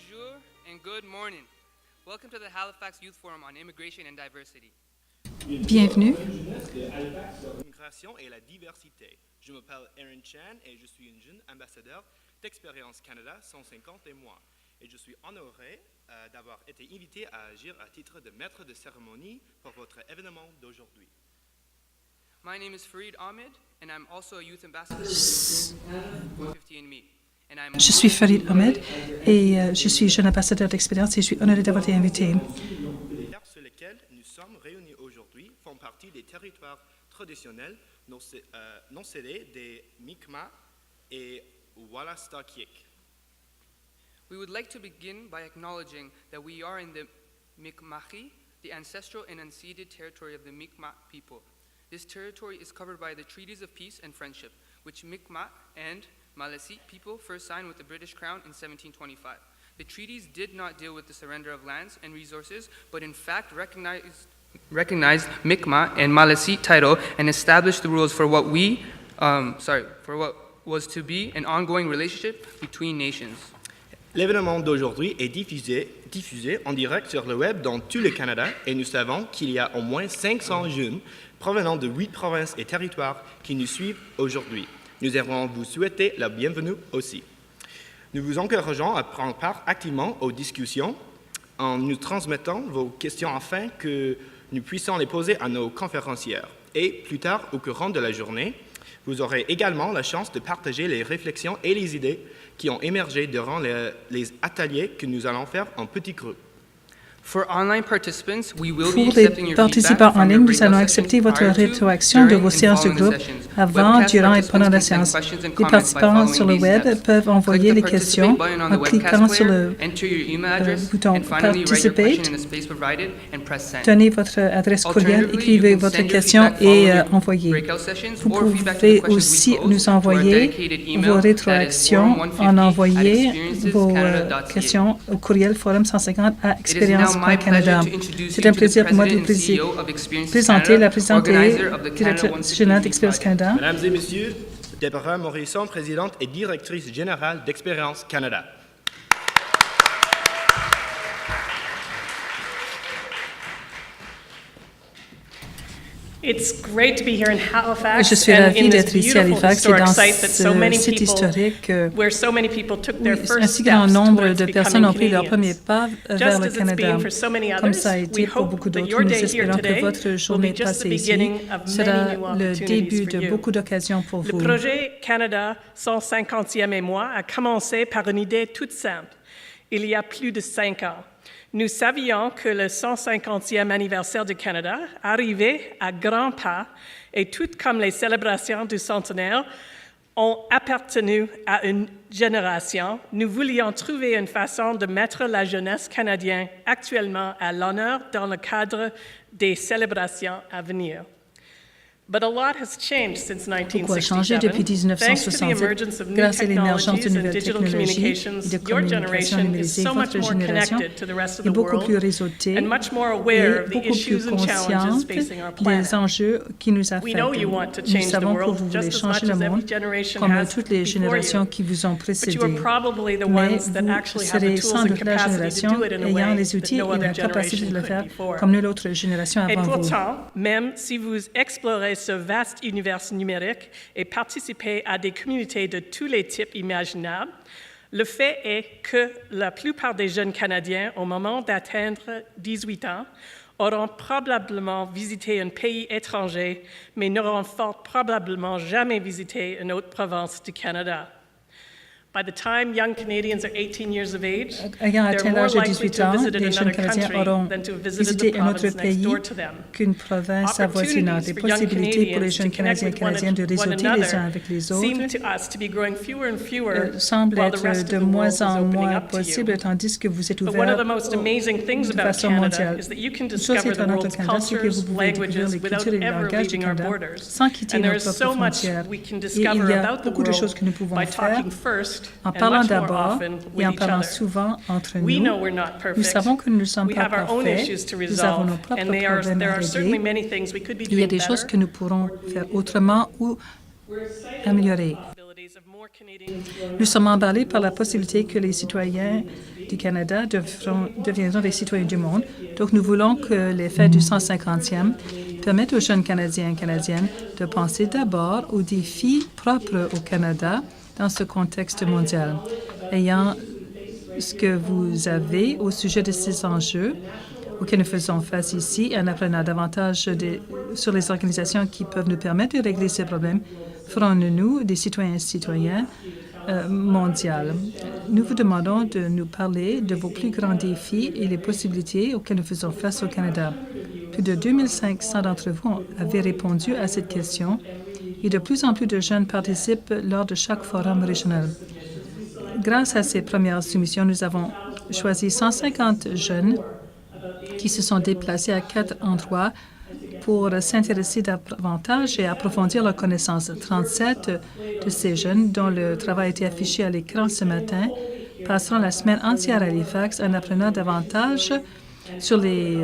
Bonjour and good morning. Welcome to the Halifax Youth Forum on Immigration and Diversity. Bienvenue. L'immigration et la diversité. Je m'appelle Aaron Chan et je suis un jeune ambassadeur d'Expérience Canada 150 et moi. Et je suis honoré d'avoir été invité à agir à titre de maître de cérémonie pour votre événement d'aujourd'hui. My name is Farid Ahmed and I'm also a youth ambassador for 50andMe. Je suis Farid Ahmed et je suis jeune ambassadeur d'expérience et je suis honoré d'avoir été invité. Les terres sur lesquelles nous sommes réunis aujourd'hui font partie des territoires traditionnels non cédés des Mi'kmaq et Wolastoqiyik. We would like to begin by acknowledging that we are in the Mi'kmaqi, the ancestral and unceded territory of the Mi'kmaq people. This territory is covered by the treaties of peace and friendship, which Mi'kmaq and Maliseet people first signed with the British Crown in 1725. The treaties did not deal with the surrender of lands and resources, but in fact recognized Mi'kmaq and Maliseet title and established the rules for what was to be an ongoing relationship between nations. L'événement d'aujourd'hui est diffusé en direct sur le web dans tout le Canada et nous savons qu'il y a au moins 500 jeunes provenant de 8 provinces et territoires qui nous suivent aujourd'hui. Nous aimerions vous souhaiter la bienvenue aussi. Nous vous encourageons à prendre part activement aux discussions en nous transmettant vos questions afin que nous puissions les poser à nos conférencières. Et plus tard, au courant de la journée, vous aurez également la chance de partager les réflexions et les idées qui ont émergé durant les ateliers que nous allons faire en petits groupes. For online participants, we will be Pour accepting les your participants feedback en from ligne, your nous allons breakout accepter sessions votre prior to, rétroaction de during, vos and séances de following groupe the sessions. avant, Webcast durant et pendant la participants can séance. send questions and Les comments by participants sur le following these web steps. peuvent envoyer Click les the questions participate button on the en webcast cliquant sur player, le enter your email address, bouton and finally write your question Participate. in the space provided and press send. Donnez votre adresse courriel, Alternatively, écrivez you can votre send your question feedback et following your envoyez. breakout sessions Vous or feedback to the pouvez questions we aussi pose nous to our envoyer dedicated email vos that is rétroactions en envoyé vos forum150@experiences.canada.ca. questions au courriel forum 150 à It is now my pleasure expérience.canada. to introduce C'est you un to the plaisir pour moi de President vous and CEO of Experiences présenter la Canada, présidente et organizer of the Canada directrice générale 150 d'Expérience project. Canada. Mesdames et messieurs, Deborah Morisson, présidente et directrice générale d'Expérience Canada. It's great to be here in Halifax Je suis and ravie in this d'être ici à beautiful Halifax et historic dans site that so many ce site people, historique where so many people took their où first ainsi grand steps nombre towards de personnes ont pris becoming leurs premiers Canadians. pas vers Just le as it's Canada. been for so many Comme others, ça a été we pour hope beaucoup that d'autres, your nous day here espérons que today votre will journée be just the passée ici beginning of sera many new le opportunities début for de you. beaucoup d'occasions pour Le vous. projet Canada 150e et moi a commencé par une idée toute simple, il y a plus de 5 ans. Nous savions que le 150e anniversaire du Canada arrivait à grands pas et tout comme les célébrations du centenaire ont appartenu à une génération, nous voulions trouver une façon de mettre la jeunesse canadienne actuellement à l'honneur dans le cadre des célébrations à venir. But a lot has changed since Beaucoup a changé depuis 1967. Thanks to the 1967 emergence of new grâce à l'émergence de technologies and nouvelles digital technologies communications. et de Your communication generation is numérisée. so much Votre more génération connected to the rest of est the beaucoup plus world réseautée and much more et aware of the beaucoup plus issues and challenges consciente facing our des planet. enjeux qui nous We know you affectent. want to Nous change the savons que world vous voulez just as changer much le as every monde generation comme has toutes les before générations you. qui vous ont But précédé. you are probably the Mais ones that vous actually have the serez tools sans and doute la capacity to génération do it in a ayant way les that outils no et other la capacité generation de le could faire before. comme nulle autre génération Et avant vous. pourtant, même si vous explorez ce vaste univers numérique et participez à des communautés de tous les types imaginables, le fait est que la plupart des jeunes Canadiens, au moment d'atteindre 18 ans, auront probablement visité un pays étranger, mais n'auront fort probablement jamais visité une autre province du Canada. By the time young Canadians are 18 years of age, Ayant they're atteint more l'âge de likely 18 to have ans, visited les jeunes another Canadiens country auront than to have visited visité the un autre province next pays door to them. qu'une province avoisinante. Des possibilités pour les jeunes Canadiens et Canadiennes de réseauter les uns avec les autres seem to us to be growing fewer and fewer semble while the être rest de of the world moins is en opening moins up to possible, you. tandis que vous êtes But one of the ouverts most amazing things de about façon Canada mondiale. is that you can Une chose discover the étonnante au world's Canada, c'est que vous cultures, pouvez découvrir languages les without cultures et les ever langages du leaving our Canada borders. sans quitter And there nos is propres so much frontières. we can Et il discover y a about the beaucoup de choses world que nous pouvons by faire talking first en and parlant much more d'abord often et en with each parlant other. souvent entre We know nous. we're not Nous perfect. savons que nous ne sommes We pas have our own parfaits. issues to Nous avons nos resolve, propres and problèmes there à are certainly régler. many things we could be Il y a doing des choses better. que nous pourrons faire autrement ou améliorer. Nous sommes emballés par la possibilité que les citoyens du Canada deviendront des citoyens du monde. Donc, nous voulons que les fêtes du 150e permettent aux jeunes Canadiens et Canadiennes de penser d'abord aux défis propres au Canada dans ce contexte mondial. Ayant ce que vous avez au sujet de ces enjeux auxquels nous faisons face ici et en apprenant davantage sur les organisations qui peuvent nous permettre de régler ces problèmes, ferons-nous des citoyens et citoyennes mondiales. Nous vous demandons de nous parler de vos plus grands défis et les possibilités auxquelles nous faisons face au Canada. Plus de 2500 d'entre vous avaient répondu à cette question et de plus en plus de jeunes participent lors de chaque forum régional. Grâce à ces premières soumissions, nous avons choisi 150 jeunes qui se sont déplacés à 4 endroits pour s'intéresser davantage et approfondir leurs connaissances. 37 de ces jeunes, dont le travail a été affiché à l'écran ce matin, passeront la semaine entière à Halifax en apprenant davantage sur les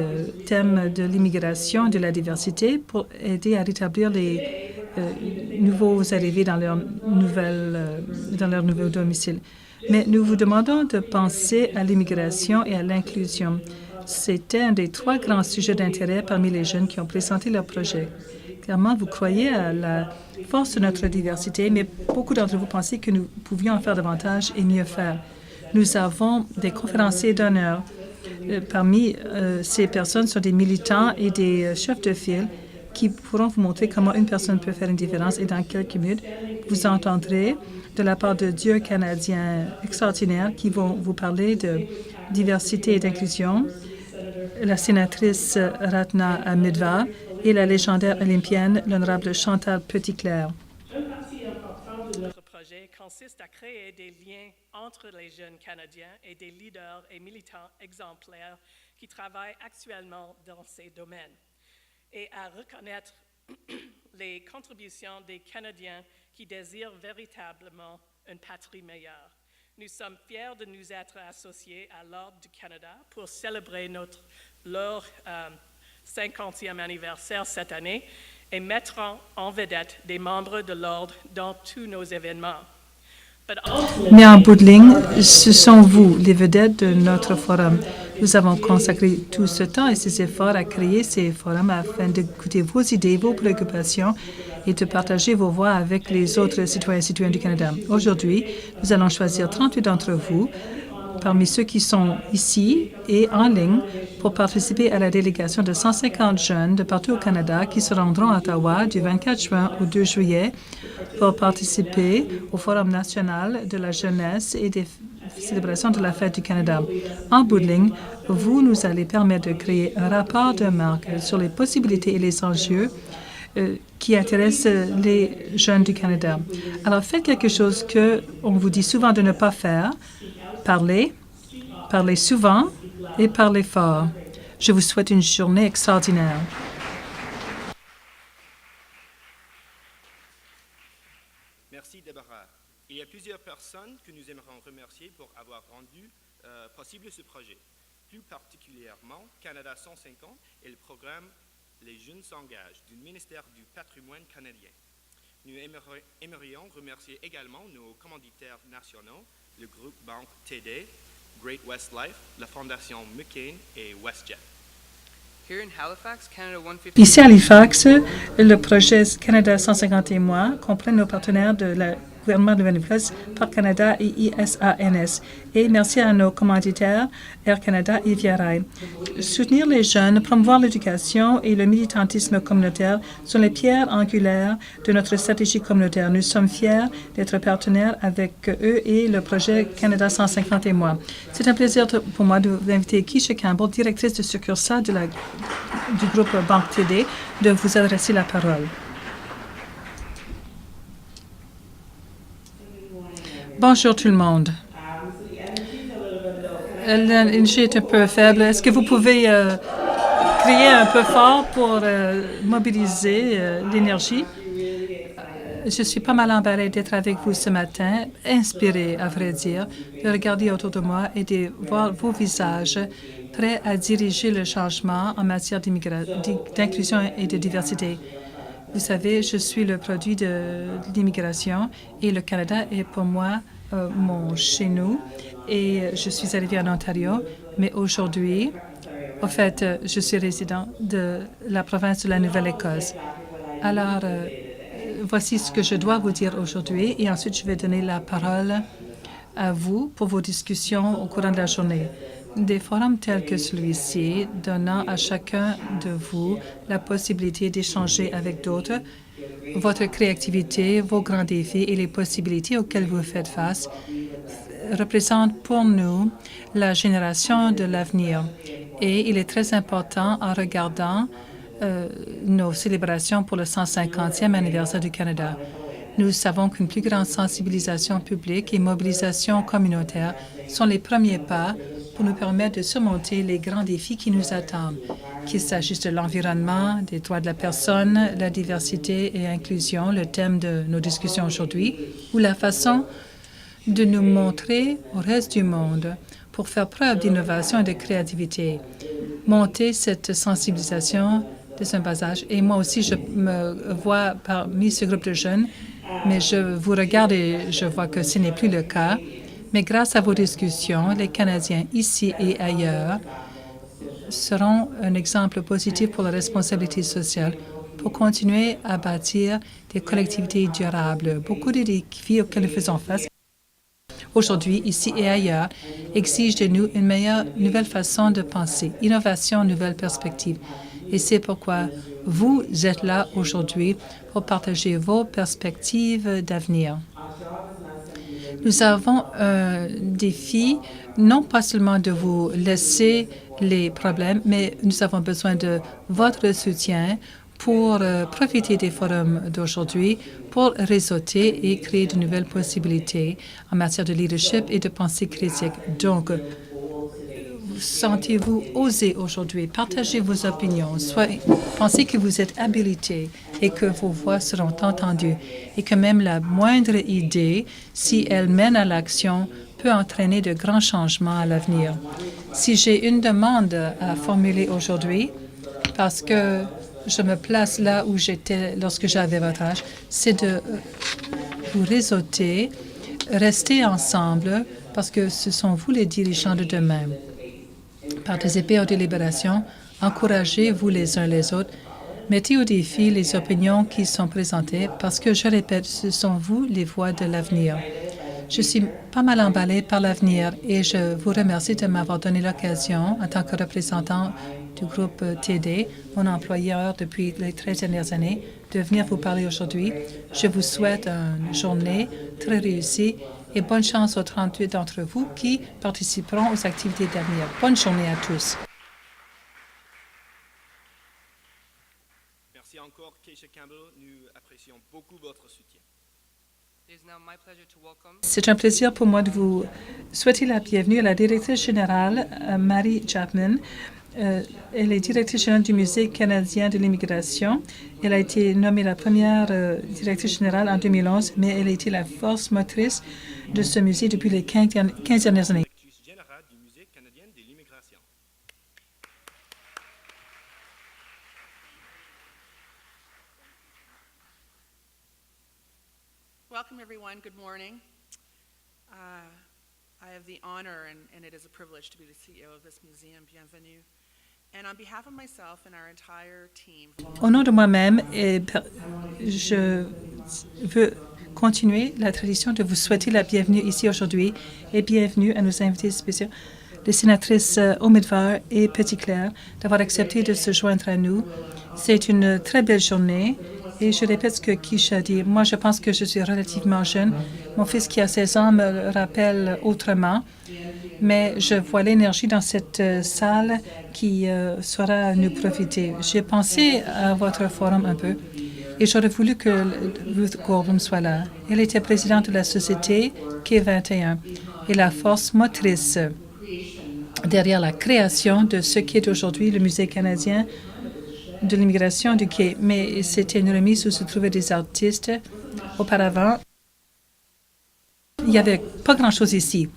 thèmes de l'immigration et de la diversité pour aider à rétablir les nouveaux arrivés dans leur nouveau domicile. Mais nous vous demandons de penser à l'immigration et à l'inclusion. C'était un des 3 grands sujets d'intérêt parmi les jeunes qui ont présenté leur projet. Clairement, vous croyez à la force de notre diversité, mais beaucoup d'entre vous pensez que nous pouvions en faire davantage et mieux faire. Nous avons des conférenciers d'honneur. Parmi ces personnes sont des militants et des chefs de file qui pourront vous montrer comment une personne peut faire une différence. Et dans quelques minutes, vous entendrez de la part de dieux canadiens extraordinaires qui vont vous parler de diversité et d'inclusion, la sénatrice Ratna Amidva et la légendaire olympienne, l'honorable Chantal Petitclerc. Une partie importante de notre projet consiste à créer des liens entre les jeunes Canadiens et des leaders et militants exemplaires qui travaillent actuellement dans ces domaines et à reconnaître les contributions des Canadiens qui désirent véritablement une patrie meilleure. Nous sommes fiers de nous être associés à l'Ordre du Canada pour célébrer leur 50e anniversaire cette année et mettrons en vedette des membres de l'Ordre dans tous nos événements. Mais en bout de ligne, ce sont vous, les vedettes de notre forum. Nous avons consacré tout ce temps et ces efforts à créer ces forums afin d'écouter vos idées, vos préoccupations et de partager vos voix avec les autres citoyens et citoyennes du Canada. Aujourd'hui, nous allons choisir 38 d'entre vous parmi ceux qui sont ici et en ligne pour participer à la délégation de 150 jeunes de partout au Canada qui se rendront à Ottawa du 24 juin au 2 juillet pour participer au Forum national de la jeunesse et des célébrations de la Fête du Canada. En bout de ligne, vous nous allez permettre de créer un rapport de marque sur les possibilités et les enjeux qui intéressent les jeunes du Canada. Alors, faites quelque chose qu'on vous dit souvent de ne pas faire. Parlez souvent et parlez fort. Je vous souhaite une journée extraordinaire. Merci, Deborah. Il y a plusieurs personnes que nous aimerions remercier pour avoir rendu possible ce projet. Plus particulièrement, Canada 150 et le programme Les Jeunes s'engagent du ministère du Patrimoine canadien. Nous aimerions remercier également nos commanditaires nationaux, le groupe Banque TD, Great West Life, la Fondation McCain et WestJet. Here in Halifax, Canada 150. Ici à Halifax, le projet Canada 150 et moi comprend nos partenaires de la gouvernement de Nouvelle-Écosse, Parc Canada et ISANS. Et merci à nos commanditaires Air Canada et Via Rail. Soutenir les jeunes, promouvoir l'éducation et le militantisme communautaire sont les pierres angulaires de notre stratégie communautaire. Nous sommes fiers d'être partenaires avec eux et le projet Canada 150 et moi. C'est un plaisir pour moi de vous inviter Keisha Campbell, directrice de succursale du groupe Banque TD, de vous adresser la parole. Bonjour tout le monde. L'énergie est un peu faible. Est-ce que vous pouvez crier un peu fort pour mobiliser l'énergie? Je suis pas mal embarrassée d'être avec vous ce matin, inspirée, à vrai dire, de regarder autour de moi et de voir vos visages prêts à diriger le changement en matière d'inclusion et de diversité. Vous savez, je suis le produit de l'immigration et le Canada est pour moi mon chez nous. et je suis arrivée en Ontario, mais aujourd'hui, au fait, je suis résident de la province de la Nouvelle-Écosse. Alors, voici ce que je dois vous dire aujourd'hui et ensuite je vais donner la parole à vous pour vos discussions au courant de la journée. Des forums tels que celui-ci, donnant à chacun de vous la possibilité d'échanger avec d'autres, votre créativité, vos grands défis et les possibilités auxquelles vous faites face, représentent pour nous la génération de l'avenir. Et il est très important en regardant nos célébrations pour le 150e anniversaire du Canada. Nous savons qu'une plus grande sensibilisation publique et mobilisation communautaire sont les premiers pas pour nous permettre de surmonter les grands défis qui nous attendent, qu'il s'agisse de l'environnement, des droits de la personne, la diversité et inclusion, le thème de nos discussions aujourd'hui, ou la façon de nous montrer au reste du monde pour faire preuve d'innovation et de créativité. Monter cette sensibilisation dès un bas âge. Et moi aussi, je me vois parmi ce groupe de jeunes, mais je vous regarde et je vois que ce n'est plus le cas. Mais grâce à vos discussions, les Canadiens ici et ailleurs seront un exemple positif pour la responsabilité sociale, pour continuer à bâtir des collectivités durables. Beaucoup de défis auxquels nous faisons face aujourd'hui, ici et ailleurs, exigent de nous une meilleure nouvelle façon de penser, innovation, nouvelles perspectives. Et c'est pourquoi vous êtes là aujourd'hui pour partager vos perspectives d'avenir. Nous avons un défi, non pas seulement de vous laisser les problèmes, mais nous avons besoin de votre soutien pour profiter des forums d'aujourd'hui, pour réseauter et créer de nouvelles possibilités en matière de leadership et de pensée critique. Donc, sentez-vous osé aujourd'hui, partagez vos opinions, pensez que vous êtes habilité et que vos voix seront entendues et que même la moindre idée, si elle mène à l'action, peut entraîner de grands changements à l'avenir. Si j'ai une demande à formuler aujourd'hui, parce que je me place là où j'étais lorsque j'avais votre âge, c'est de vous réseauter, rester ensemble, parce que ce sont vous les dirigeants de demain. Participez aux délibérations, encouragez-vous les uns les autres, mettez au défi les opinions qui sont présentées parce que, je répète, ce sont vous les voix de l'avenir. Je suis pas mal emballée par l'avenir et je vous remercie de m'avoir donné l'occasion, en tant que représentant du groupe TD, mon employeur depuis les 13 dernières années, de venir vous parler aujourd'hui. Je vous souhaite une journée très réussie et bonne chance aux 38 d'entre vous qui participeront aux activités d'avenir. Bonne journée à tous. Merci encore, Keisha Campbell. Nous apprécions beaucoup votre soutien. It is now my pleasure to welcome C'est un plaisir pour moi de vous souhaiter la bienvenue à la directrice générale, Mary Chapman. Elle est directrice générale du Musée canadien de l'immigration. Elle a été nommée la première directrice générale en 2011, mais elle a été la force motrice de ce musée depuis les 15 dernières années. Directrice générale du Musée canadien de l'immigration. Welcome, everyone. Good morning. I have the honor, and it is a privilege to be the CEO of this museum. Bienvenue. And on behalf of myself and our entire team, Au nom de moi-même, je veux continuer la tradition de vous souhaiter la bienvenue ici aujourd'hui et bienvenue à nos invités spéciaux, les sénatrices Omidvar et Petitclerc, d'avoir accepté de se joindre à nous. C'est une très belle journée et je répète ce que Keisha a dit. Moi, je pense que je suis relativement jeune. Mon fils qui a 16 ans me le rappelle autrement, mais je vois l'énergie dans cette salle qui saura nous profiter. J'ai pensé à votre forum un peu et j'aurais voulu que Ruth Goldblum soit là. Elle était présidente de la société Quai 21 et la force motrice derrière la création de ce qui est aujourd'hui le Musée canadien de l'immigration du Quai. Mais c'était une remise où se trouvaient des artistes. Auparavant, il n'y avait pas grand-chose ici.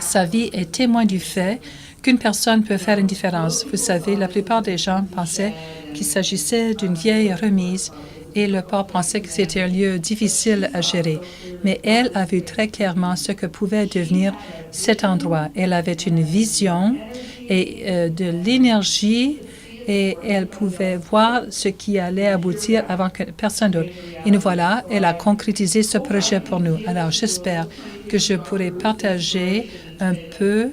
Sa vie est témoin du fait qu'une personne peut faire une différence. Vous savez, la plupart des gens pensaient qu'il s'agissait d'une vieille remise et le port pensait que c'était un lieu difficile à gérer. Mais elle a vu très clairement ce que pouvait devenir cet endroit. Elle avait une vision et de l'énergie et elle pouvait voir ce qui allait aboutir avant que personne d'autre. Et nous voilà, elle a concrétisé ce projet pour nous. Alors, j'espère que je pourrai partager un peu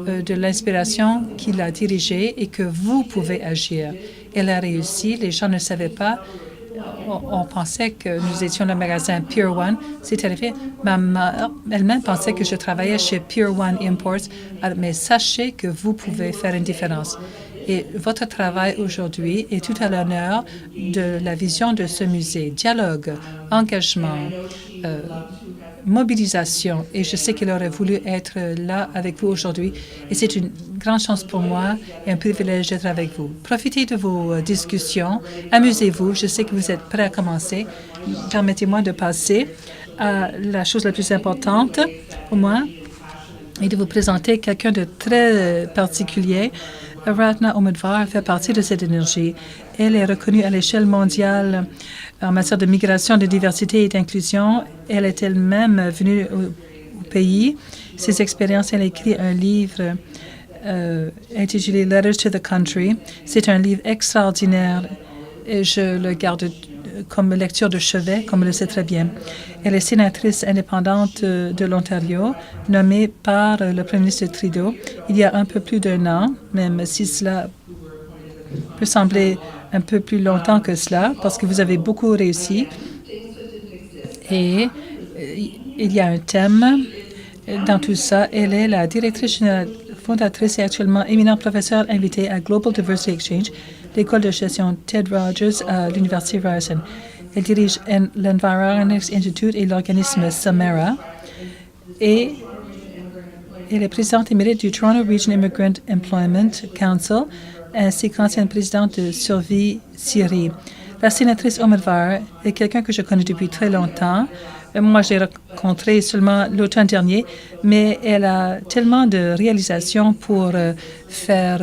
de l'inspiration qu'il a dirigée et que vous pouvez agir. Elle a réussi, les gens ne savaient pas. On pensait que nous étions le magasin Pure One. C'est arrivé. Ma mère elle-même pensait que je travaillais chez Pure One Imports. Mais sachez que vous pouvez faire une différence. Et votre travail aujourd'hui est tout à l'honneur de la vision de ce musée. Dialogue, engagement, mobilisation. Et je sais qu'il aurait voulu être là avec vous aujourd'hui. Et c'est une grande chance pour moi et un privilège d'être avec vous. Profitez de vos discussions. Amusez-vous. Je sais que vous êtes prêts à commencer. Permettez-moi de passer à la chose la plus importante pour moi et de vous présenter quelqu'un de très particulier. Ratna Oumidvar fait partie de cette énergie. Elle est reconnue à l'échelle mondiale en matière de migration, de diversité et d'inclusion. Elle est elle-même venue au pays. Ses expériences, elle a écrit un livre intitulé Letters to the Country. C'est un livre extraordinaire et je le garde comme lecture de chevet, comme elle le sait très bien. Elle est sénatrice indépendante de l'Ontario, nommée par le Premier ministre Trudeau il y a un peu plus d'1 an, même si cela peut sembler un peu plus longtemps que cela, parce que vous avez beaucoup réussi. Et il y a un thème dans tout ça. Elle est la directrice générale fondatrice et actuellement éminent professeur invité à Global Diversity Exchange, l'école de gestion Ted Rogers à l'Université Ryerson. Elle dirige l'Environics Institute et l'organisme Samara. Et elle est présidente émérite du Toronto Region Immigrant Employment Council, ainsi qu'ancienne présidente de Survie Syrie. La sénatrice Oumidvar est quelqu'un que je connais depuis très longtemps. Moi, je l'ai rencontrée seulement l'automne dernier, mais elle a tellement de réalisations pour faire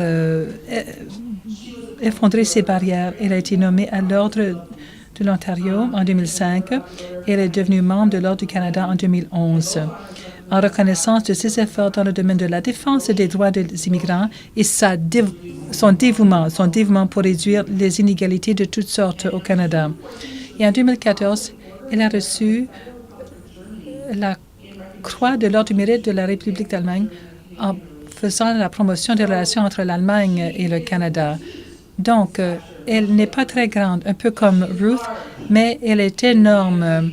effondrer ces barrières. Elle a été nommée à l'Ordre de l'Ontario en 2005 et elle est devenue membre de l'Ordre du Canada en 2011. En reconnaissance de ses efforts dans le domaine de la défense des droits des immigrants et son dévouement pour réduire les inégalités de toutes sortes au Canada. Et en 2014, elle a reçu la Croix de l'Ordre du Mérite de la République d'Allemagne en faisant la promotion des relations entre l'Allemagne et le Canada. Donc, elle n'est pas très grande, un peu comme Ruth, mais elle est énorme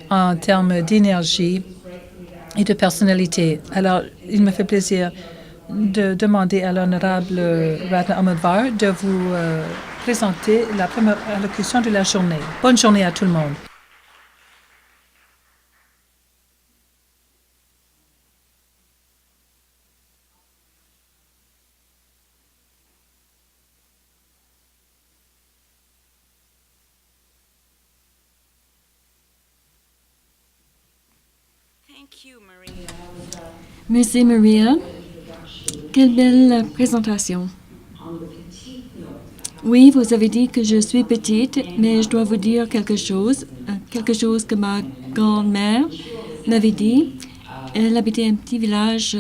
en termes d'énergie et de personnalité. Alors, il me fait plaisir de demander à l'honorable Ratna Oumidvar de vous présenter la première allocution de la journée. Bonne journée à tout le monde. Merci Maria. Quelle belle présentation. Oui, vous avez dit que je suis petite, mais je dois vous dire quelque chose que ma grand-mère m'avait dit. Elle habitait un petit village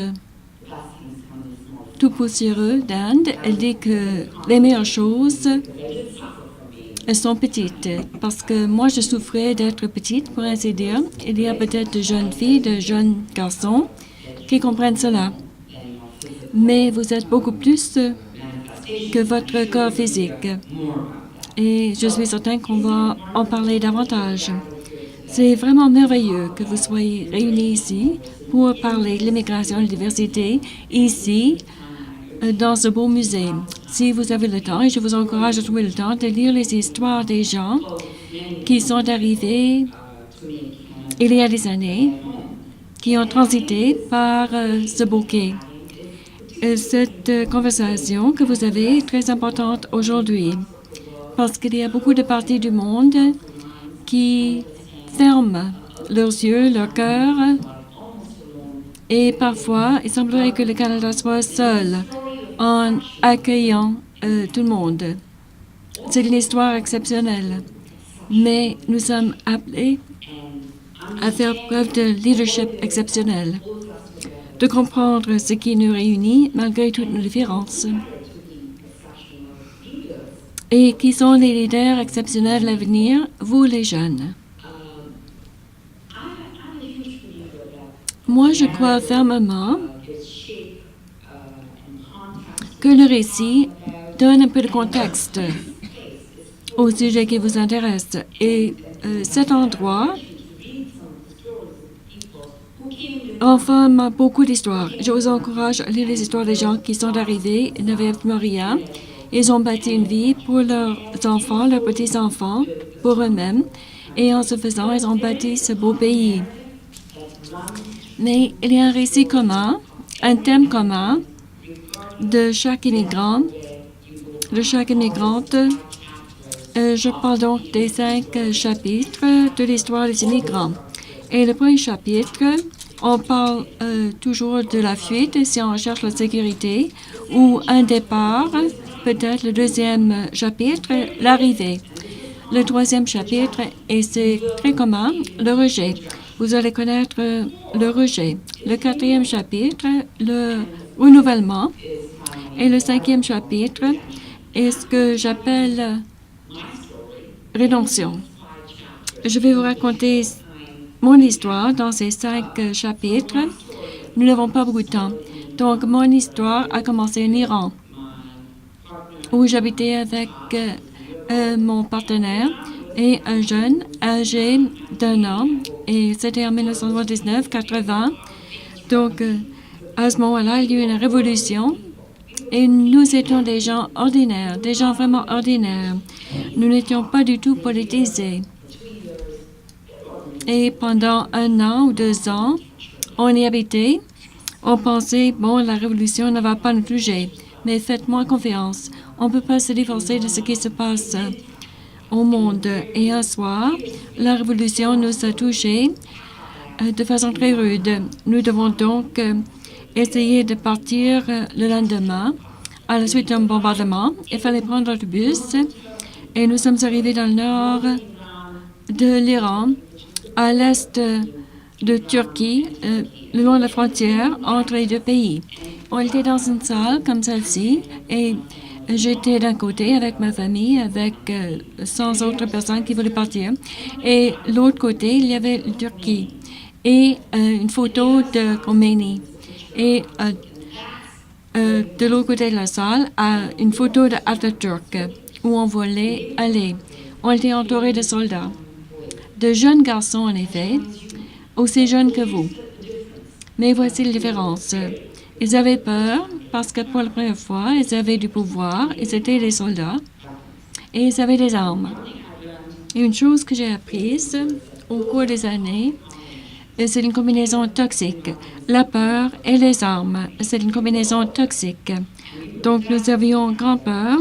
tout poussiéreux d'Inde. Elle dit que les meilleures choses, elles sont petites, parce que moi, je souffrais d'être petite, pour ainsi dire. Il y a peut-être de jeunes filles, de jeunes garçons qui comprennent cela. Mais vous êtes beaucoup plus que votre corps physique. Et je suis certaine qu'on va en parler davantage. C'est vraiment merveilleux que vous soyez réunis ici pour parler de l'immigration et de la diversité, ici, dans ce beau musée. Si vous avez le temps, et je vous encourage à trouver le temps, de lire les histoires des gens qui sont arrivés il y a des années, qui ont transité par ce bouquet. Cette conversation que vous avez est très importante aujourd'hui, parce qu'il y a beaucoup de parties du monde qui ferment leurs yeux, leur cœur, et parfois, il semblerait que le Canada soit seul en accueillant tout le monde. C'est une histoire exceptionnelle. mais nous sommes appelés à faire preuve de leadership exceptionnel, de comprendre ce qui nous réunit malgré toutes nos différences. Et qui sont les leaders exceptionnels de l'avenir, vous les jeunes. Moi, je crois fermement que le récit donne un peu de contexte au sujet qui vous intéresse. Et cet endroit renferme beaucoup d'histoires. Je vous encourage à lire les histoires des gens qui sont arrivés, ils n'avaient absolument rien. Ils ont bâti une vie pour leurs enfants, leurs petits-enfants, pour eux-mêmes. Et en se faisant, ils ont bâti ce beau pays. Mais il y a un récit commun, un thème commun de chaque immigrant, de chaque immigrante. Je parle donc des 5 chapitres de l'histoire des immigrants. Et le premier chapitre, on parle toujours de la fuite si on recherche la sécurité, ou un départ, peut-être le deuxième chapitre, l'arrivée. Le troisième chapitre, et c'est très commun, le rejet. Vous allez connaître le rejet. Le quatrième chapitre, le renouvellement. Et le cinquième chapitre est ce que j'appelle rédemption. Je vais vous raconter mon histoire dans ces 5 chapitres. Nous n'avons pas beaucoup de temps. Donc, mon histoire a commencé en Iran, où j'habitais avec mon partenaire et un jeune âgé d'1 an. Et c'était en 1979-80. Donc, à ce moment-là, il y a eu une révolution. Et nous étions des gens ordinaires, des gens vraiment ordinaires. Nous n'étions pas du tout politisés. Et pendant 1 an ou 2 ans, on y habitait. On pensait, bon, la révolution ne va pas nous toucher. Mais faites-moi confiance. On ne peut pas se divorcer de ce qui se passe au monde. Et un soir, la révolution nous a touchés de façon très rude. Nous devons donc essayer de partir le lendemain à la suite d'un bombardement. Il fallait prendre l'autobus et nous sommes arrivés dans le nord de l'Iran, à l'est de Turquie, le long de la frontière entre les 2 pays. On était dans une salle comme celle-ci et j'étais d'un côté avec ma famille, avec 100 autres personnes qui voulaient partir. Et l'autre côté, il y avait la Turquie et une photo de Khomeini. Et de l'autre côté de la salle, une photo d'Atatürk où on voulait aller. On était entourés de soldats, de jeunes garçons en effet, aussi jeunes que vous. Mais voici la différence. Ils avaient peur parce que pour la première fois, ils avaient du pouvoir, ils étaient des soldats et ils avaient des armes. Et une chose que j'ai apprise au cours des années, c'est une combinaison toxique. La peur et les armes, c'est une combinaison toxique. Donc nous avions grand peur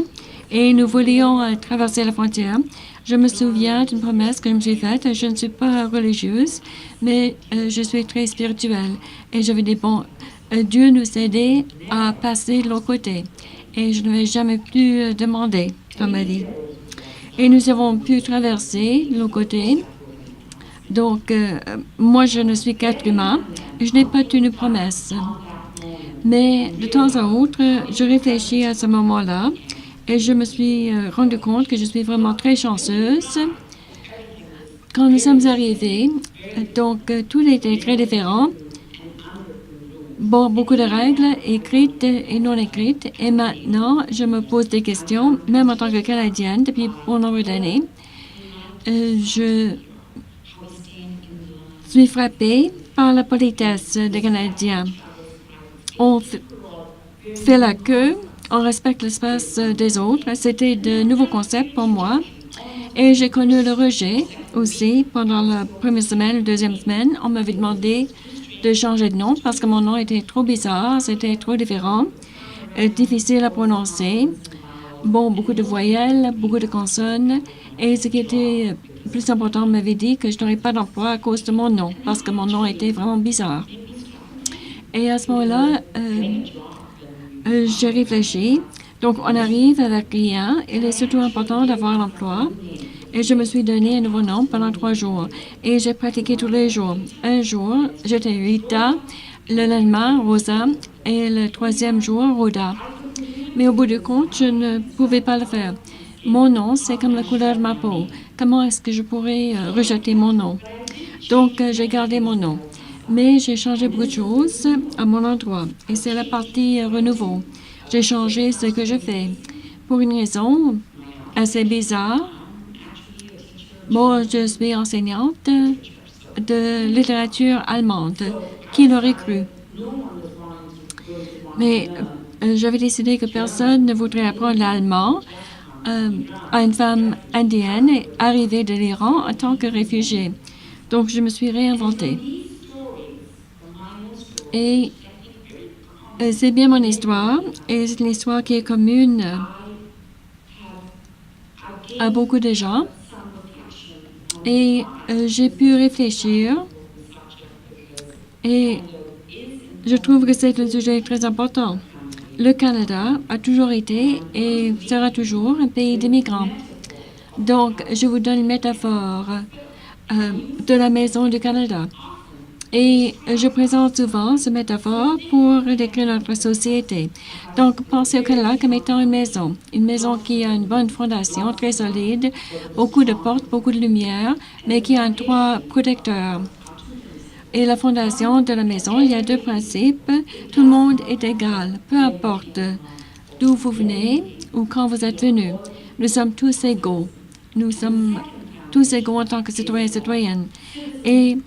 et nous voulions traverser la frontière. Je me souviens d'une promesse que je me suis faite. Je ne suis pas religieuse, mais je suis très spirituelle. Et je me dis, bon, Dieu nous aidait à passer de l'autre côté. Et je ne vais jamais plus demander dans ma vie. Et nous avons pu traverser de l'autre côté. Donc, moi, je ne suis qu'être humain. Je n'ai pas tenu promesse. Mais de temps à autre, je réfléchis à ce moment-là. Et je me suis rendu compte que je suis vraiment très chanceuse. Quand nous sommes arrivés, donc tout était très différent. Bon, beaucoup de règles écrites et non écrites. Et maintenant, je me pose des questions, même en tant que Canadienne, depuis bon nombre d'années. Je suis frappée par la politesse des Canadiens. On fait la queue. On respecte l'espace des autres. C'était de nouveaux concepts pour moi. Et j'ai connu le rejet aussi pendant la première semaine, la deuxième semaine. On m'avait demandé de changer de nom parce que mon nom était trop bizarre, c'était trop différent, difficile à prononcer. Bon, beaucoup de voyelles, beaucoup de consonnes. Et ce qui était plus important, on m'avait dit que je n'aurais pas d'emploi à cause de mon nom parce que mon nom était vraiment bizarre. Et à ce moment-là, j'ai réfléchi. Donc, on arrive avec rien. Il est surtout important d'avoir l'emploi. Et je me suis donné un nouveau nom pendant 3 jours. Et j'ai pratiqué tous les jours. Un jour, j'étais Rita, le lendemain, Rosa, et le 3e jour, Rhoda. Mais au bout du compte, je ne pouvais pas le faire. Mon nom, c'est comme la couleur de ma peau. Comment est-ce que je pourrais rejeter mon nom? Donc, j'ai gardé mon nom. Mais j'ai changé beaucoup de choses à mon endroit. Et c'est la partie renouveau. J'ai changé ce que je fais. Pour une raison assez bizarre. Bon, je suis enseignante de littérature allemande. Qui l'aurait cru? Mais j'avais décidé que personne ne voudrait apprendre l'allemand à une femme indienne arrivée de l'Iran en tant que réfugiée. Donc, je me suis réinventée. Et c'est bien mon histoire, et c'est une histoire qui est commune à beaucoup de gens. Et j'ai pu réfléchir, et je trouve que c'est un sujet très important. Le Canada a toujours été et sera toujours un pays d'immigrants. Donc, je vous donne une métaphore de la maison du Canada. Et je présente souvent cette métaphore pour décrire notre société. Donc, pensez au Canada comme étant une maison qui a une bonne fondation, très solide, beaucoup de portes, beaucoup de lumière, mais qui a un toit protecteur. Et la fondation de la maison, il y a 2 principes. Tout le monde est égal, peu importe d'où vous venez ou quand vous êtes venu. Nous sommes tous égaux. Nous sommes tous égaux en tant que citoyens et citoyennes. Et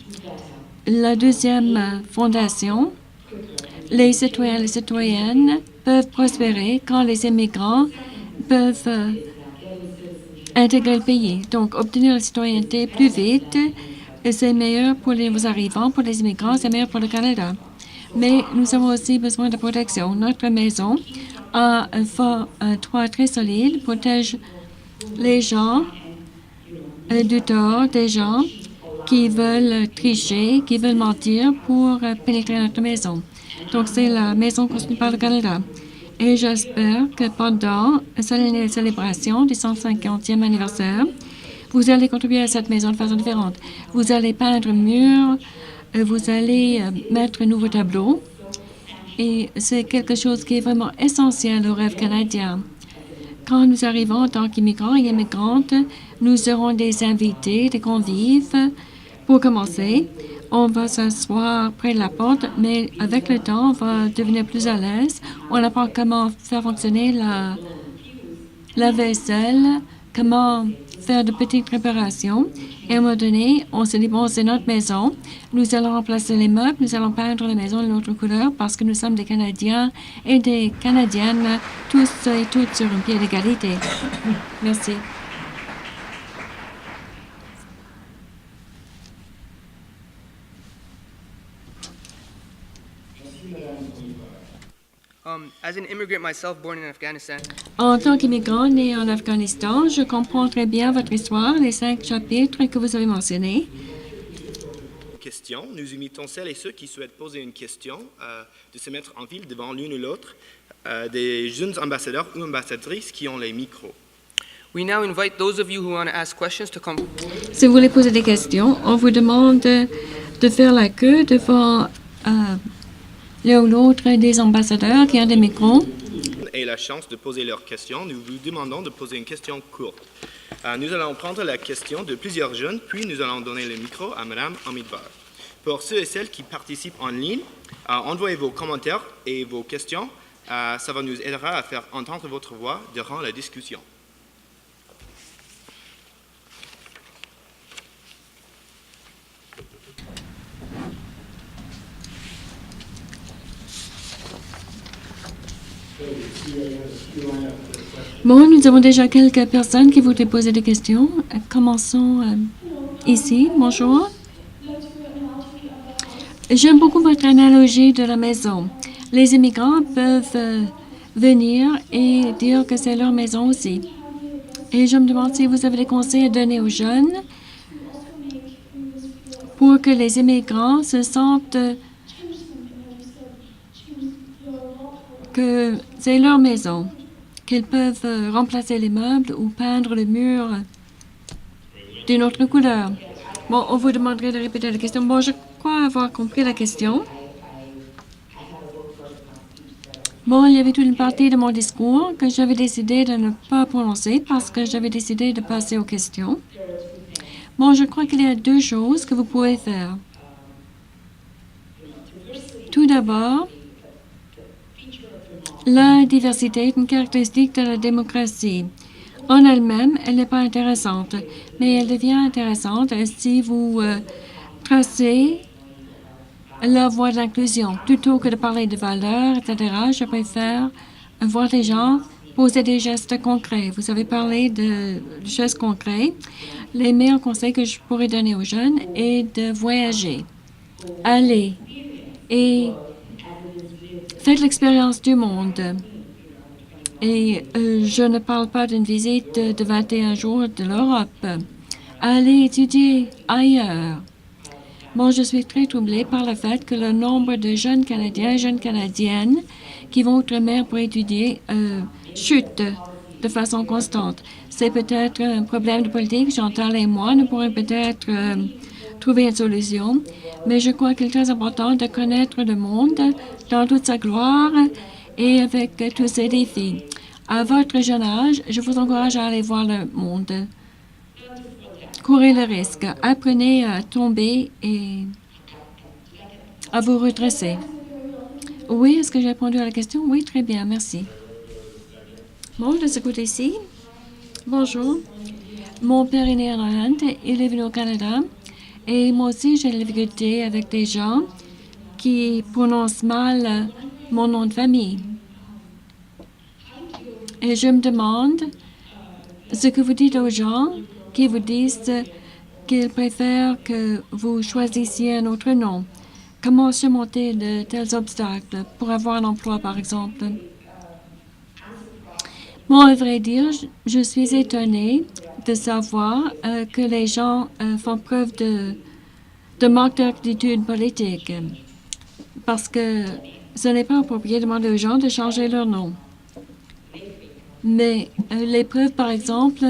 la 2e fondation, les citoyens et les citoyennes peuvent prospérer quand les immigrants peuvent intégrer le pays. Donc, obtenir la citoyenneté plus vite, c'est meilleur pour les nouveaux arrivants, pour les immigrants, c'est meilleur pour le Canada. Mais nous avons aussi besoin de protection. Notre maison a un toit très solide, protège les gens du tort des gens qui veulent tricher, qui veulent mentir pour pénétrer notre maison. Donc, c'est la maison construite par le Canada. Et j'espère que pendant la célébration du 150e anniversaire, vous allez contribuer à cette maison de façon différente. Vous allez peindre un mur, vous allez mettre un nouveau tableau. Et c'est quelque chose qui est vraiment essentiel au rêve canadien. Quand nous arrivons en tant qu'immigrants et immigrantes, nous serons des invités, des convives. Pour commencer, on va s'asseoir près de la porte, mais avec le temps, on va devenir plus à l'aise. On apprend comment faire fonctionner la vaisselle, comment faire de petites préparations. Et à un moment donné, on se dit, bon, c'est notre maison. Nous allons remplacer les meubles, nous allons peindre la maison d'une autre couleur parce que nous sommes des Canadiens et des Canadiennes, tous et toutes sur un pied d'égalité. Merci. As an immigrant myself, born in Afghanistan, En tant qu'immigrant né en Afghanistan, je comprends très bien votre histoire, les 5 chapitres que vous avez mentionnés. Questions. Nous invitons celles et ceux qui souhaitent poser une question de se mettre en file devant l'une ou l'autre des jeunes ambassadeurs ou ambassadrices qui ont les micros. we now invite those of you who want to ask questions to come. Si vous voulez poser des questions, on vous demande de faire la queue devant l'un ou l'autre des ambassadeurs qui ont des micros. Et la chance de poser leurs questions, nous vous demandons de poser une question courte. Nous allons prendre la question de plusieurs jeunes, puis nous allons donner le micro à Mme Amidvar. Pour ceux et celles qui participent en ligne, envoyez vos commentaires et vos questions. Ça va nous aidera à faire entendre votre voix durant la discussion. Bon, nous avons déjà quelques personnes qui voudraient poser des questions. Commençons ici. Bonjour. J'aime beaucoup votre analogie de la maison. Les immigrants peuvent venir et dire que c'est leur maison aussi. Et je me demande si vous avez des conseils à donner aux jeunes pour que les immigrants se sentent que c'est leur maison, qu'ils peuvent remplacer les meubles ou peindre le mur d'une autre couleur. Bon, on vous demanderait de répéter la question. Bon, je crois avoir compris la question. Bon, il y avait toute une partie de mon discours que j'avais décidé de ne pas prononcer parce que j'avais décidé de passer aux questions. Bon, je crois qu'il y a deux choses que vous pouvez faire. Tout d'abord, la diversité est une caractéristique de la démocratie. En elle-même, elle n'est pas intéressante, mais elle devient intéressante si vous tracez la voie de l'inclusion. Plutôt que de parler de valeurs, etc., je préfère voir les gens poser des gestes concrets. Vous avez parlé de gestes concrets. Les meilleurs conseils que je pourrais donner aux jeunes est de voyager. Allez et faites l'expérience du monde. Et je ne parle pas d'une visite de 21 jours de l'Europe. Allez étudier ailleurs. Bon, je suis très troublée par le fait que le nombre de jeunes Canadiens et jeunes Canadiennes qui vont outre-mer pour étudier chute de façon constante. C'est peut-être un problème de politique. Chantal et moi, nous pourrons peut-être trouver une solution. Mais je crois qu'il est très important de connaître le monde dans toute sa gloire et avec tous ses défis. À votre jeune âge, je vous encourage à aller voir le monde. Courez le risque. Apprenez à tomber et à vous redresser. Oui, est-ce que j'ai répondu à la question? Oui, très bien, merci. Bon, de ce côté-ci, bonjour. Mon père est né en Irlande, il est venu au Canada. Et moi aussi, j'ai la difficulté avec des gens qui prononcent mal mon nom de famille. Et je me demande ce que vous dites aux gens qui vous disent qu'ils préfèrent que vous choisissiez un autre nom. Comment surmonter de tels obstacles pour avoir un emploi, par exemple? Bon, à vrai dire, je suis étonnée de savoir que les gens font preuve de manque d'attitude politique. Parce que ce n'est pas approprié de demander aux gens de changer leur nom. Mais les preuves, par exemple,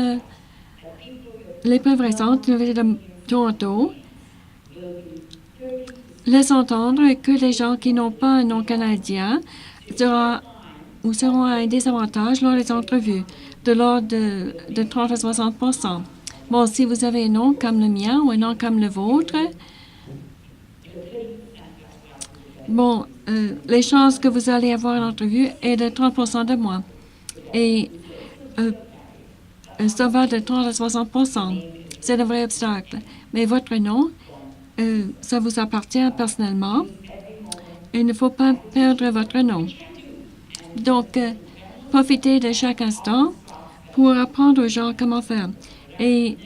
les preuves récentes de l'Université de Toronto laissent entendre que les gens qui n'ont pas un nom canadien seront à un désavantage lors des entrevues, de l'ordre de 30 à 60%. Bon, si vous avez un nom comme le mien ou un nom comme le vôtre, bon, les chances que vous allez avoir une entrevue est de 30% de moins. Et ça va de 30 à 60%. C'est un vrai obstacle. Mais votre nom, ça vous appartient personnellement. Il ne faut pas perdre votre nom. Donc, profitez de chaque instant pour apprendre aux gens comment faire. Et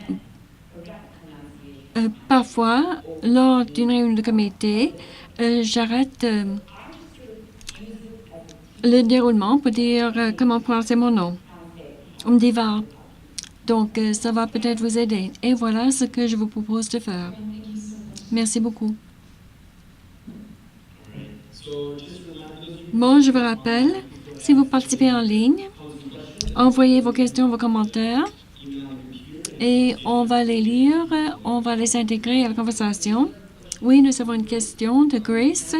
parfois, lors d'une réunion de comité, j'arrête le déroulement pour dire comment prononcer mon nom. On me dit va. Donc, ça va peut-être vous aider. Et voilà ce que je vous propose de faire. Merci beaucoup. Bon, je vous rappelle, si vous participez en ligne, envoyez vos questions, vos commentaires, et on va les lire, on va les intégrer à la conversation. Oui, nous avons une question de Grace.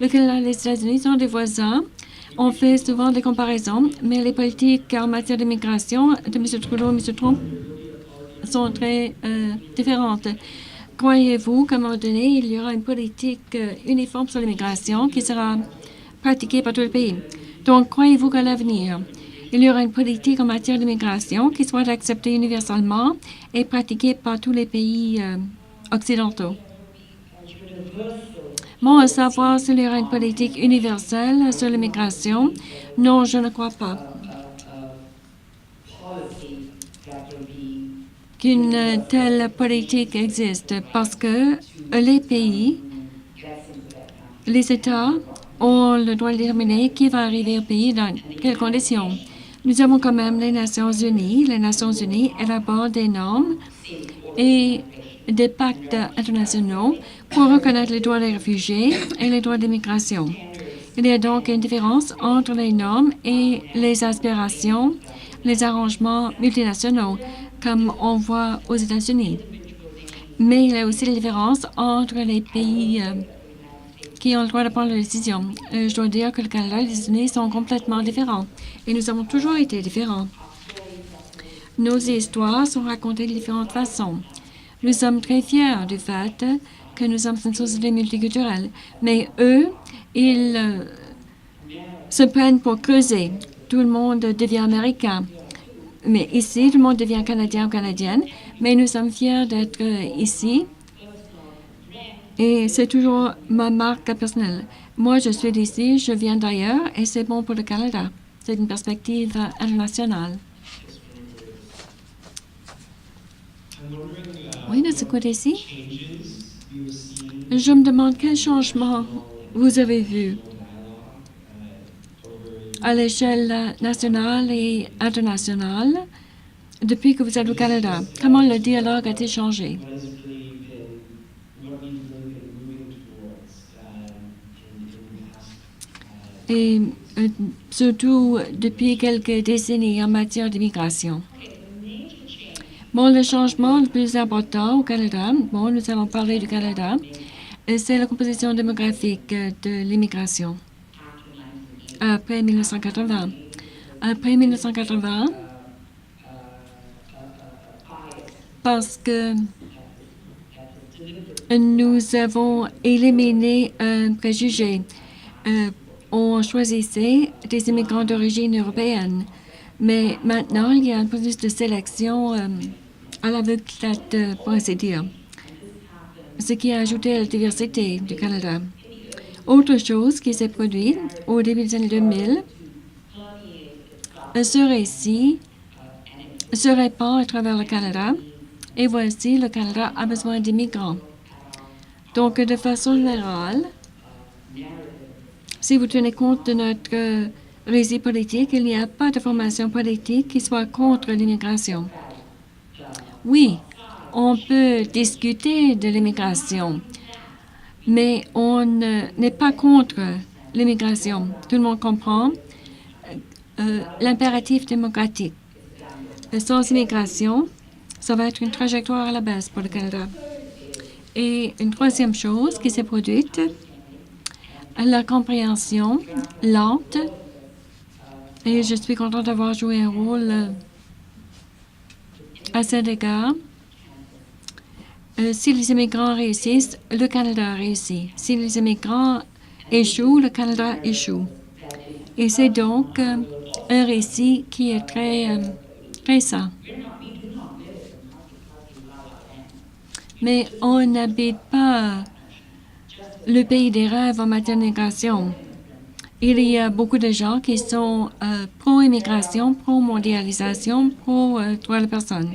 Le Canada et les États-Unis sont des voisins. On fait souvent des comparaisons, mais les politiques en matière d'immigration de M. Trudeau et M. Trump sont très différentes. Croyez-vous qu'à un moment donné, il y aura une politique uniforme sur l'immigration qui sera pratiquée par tout le pays? Donc, croyez-vous qu'à l'avenir, il y aura une politique en matière d'immigration qui soit acceptée universellement et pratiquée par tous les pays occidentaux? Bon, à savoir s'il y aura une politique universelle sur l'immigration, non, je ne crois pas qu'une telle politique existe parce que les pays, les États ont le droit de déterminer qui va arriver au pays dans quelles conditions. Nous avons quand même les Nations Unies. Les Nations Unies élaborent des normes et des pactes internationaux pour reconnaître les droits des réfugiés et les droits d'immigration. Il y a donc une différence entre les normes et les aspirations, les arrangements multinationaux. comme on voit aux États-Unis. Mais il y a aussi des différences entre les pays qui ont le droit de prendre la décision. Je dois dire que le Canada et les États-Unis sont complètement différents. Et nous avons toujours été différents. Nos histoires sont racontées de différentes façons. Nous sommes très fiers du fait que nous sommes une société multiculturelle. Mais eux, ils se prennent pour creuser. Tout le monde devient américain. Mais ici, tout le monde devient canadien ou canadienne. Mais nous sommes fiers d'être ici. Et c'est toujours ma marque personnelle. Moi, je suis d'ici, je viens d'ailleurs, et c'est bon pour le Canada. C'est une perspective internationale. Oui, de ce côté-ci, je me demande quel changement vous avez vu à l'échelle nationale et internationale depuis que vous êtes au Canada. Comment le dialogue a-t-il changé? Et surtout depuis quelques décennies en matière d'immigration. Bon, le changement le plus important au Canada, bon, nous allons parler du Canada, c'est la composition démographique de l'immigration après 1980. Après 1980, parce que nous avons éliminé un préjugé. On choisissait des immigrants d'origine européenne. Mais maintenant, il y a un processus de sélection à l'aveuglette, pour ainsi dire, ce qui a ajouté à la diversité du Canada. Autre chose qui s'est produite au début des années 2000, ce récit se répand à travers le Canada, et voici, le Canada a besoin d'immigrants. Donc, de façon générale, si vous tenez compte de notre récit politique, il n'y a pas de formation politique qui soit contre l'immigration. Oui, on peut discuter de l'immigration, mais on n'est pas contre l'immigration. Tout le monde comprend l'impératif démocratique. Sans immigration, ça va être une trajectoire à la baisse pour le Canada. Et une troisième chose qui s'est produite, la compréhension lente, et je suis contente d'avoir joué un rôle à cet égard. Si les immigrants réussissent, le Canada réussit. Si les immigrants échouent, le Canada échoue. Et c'est donc un récit qui est très sain. Mais on n'habite pas le pays des rêves en matière d'immigration. Il y a beaucoup de gens qui sont pro-immigration, pro-mondialisation, pro-droit de la personne.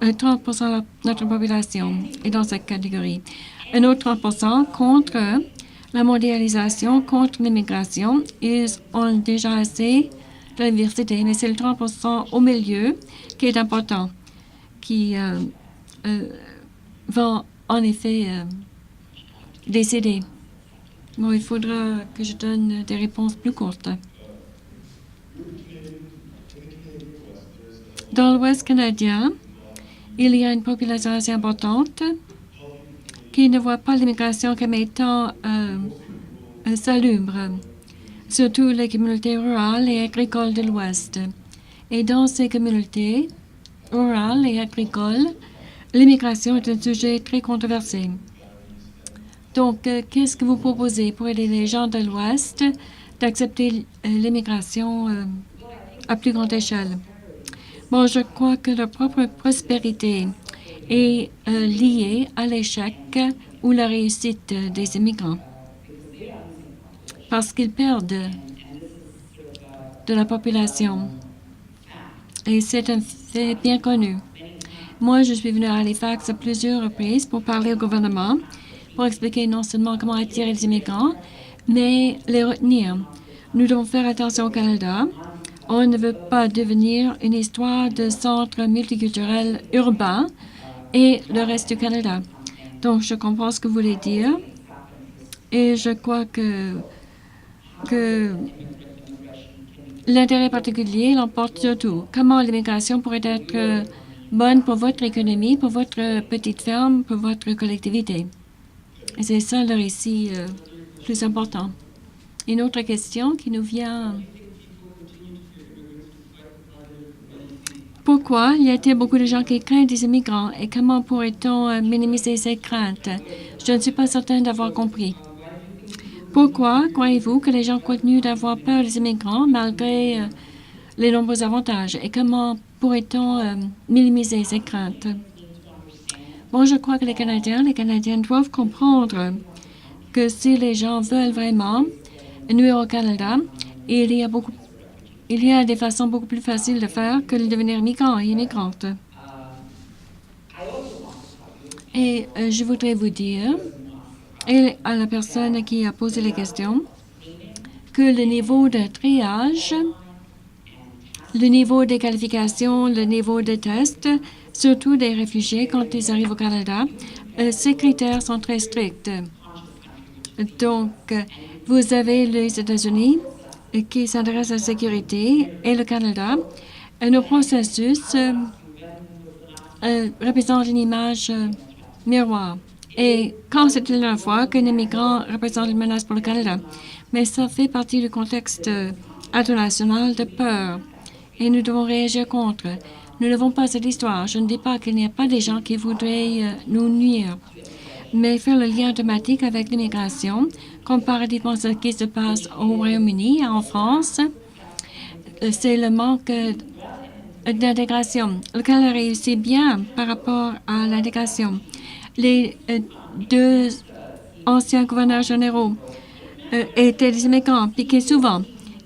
30% de notre population est dans cette catégorie. Un autre 30% contre la mondialisation, contre l'immigration. Ils ont déjà assez de la diversité, mais c'est le 30% au milieu qui est important, qui va en effet décéder. Bon, il faudra que je donne des réponses plus courtes. Dans l'Ouest canadien, il y a une population assez importante qui ne voit pas l'immigration comme étant salubre, surtout les communautés rurales et agricoles de l'Ouest. Et dans ces communautés rurales et agricoles, l'immigration est un sujet très controversé. Donc, qu'est-ce que vous proposez pour aider les gens de l'Ouest d'accepter l'immigration à plus grande échelle? Bon, je crois que leur propre prospérité est liée à l'échec ou la réussite des immigrants. Parce qu'ils perdent de la population. Et c'est un fait bien connu. Moi, je suis venue à Halifax à plusieurs reprises pour parler au gouvernement, pour expliquer non seulement comment attirer les immigrants, mais les retenir. Nous devons faire attention au Canada. On ne veut pas devenir une histoire de centre multiculturel urbain et le reste du Canada. Donc, je comprends ce que vous voulez dire et je crois que l'intérêt particulier l'emporte surtout. Comment l'immigration pourrait être bonne pour votre économie, pour votre petite ferme, pour votre collectivité. Et c'est ça le récit plus important. Une autre question qui nous vient. Pourquoi y a-t-il beaucoup de gens qui craignent des immigrants et comment pourrait-on minimiser ces craintes? Je ne suis pas certaine d'avoir compris. Pourquoi croyez-vous que les gens continuent d'avoir peur des immigrants malgré les nombreux avantages et comment pourrait-on minimiser ces craintes? Bon, je crois que les Canadiennes doivent comprendre que si les gens veulent vraiment nuire au Canada, il y a des façons beaucoup plus faciles de faire que de devenir migrant et immigrante. Et je voudrais vous dire, et à la personne qui a posé les questions, que le niveau de triage, le niveau des qualifications, le niveau de test, surtout des réfugiés quand ils arrivent au Canada, ces critères sont très stricts. Donc, vous avez les États-Unis qui s'intéressent à la sécurité et le Canada. Nos processus représentent une image miroir. Et quand c'est la dernière fois qu'un immigrant représente une menace pour le Canada? Mais ça fait partie du contexte international de peur. Et nous devons réagir contre. Nous n'avons pas cette histoire. Je ne dis pas qu'il n'y a pas des gens qui voudraient nous nuire. Mais faire le lien automatique avec l'immigration, comparativement à ce qui se passe au Royaume-Uni et en France, c'est le manque d'intégration. Le Canada réussit bien par rapport à l'intégration. Les deux anciens gouverneurs généraux étaient des immigrants, piqués souvent.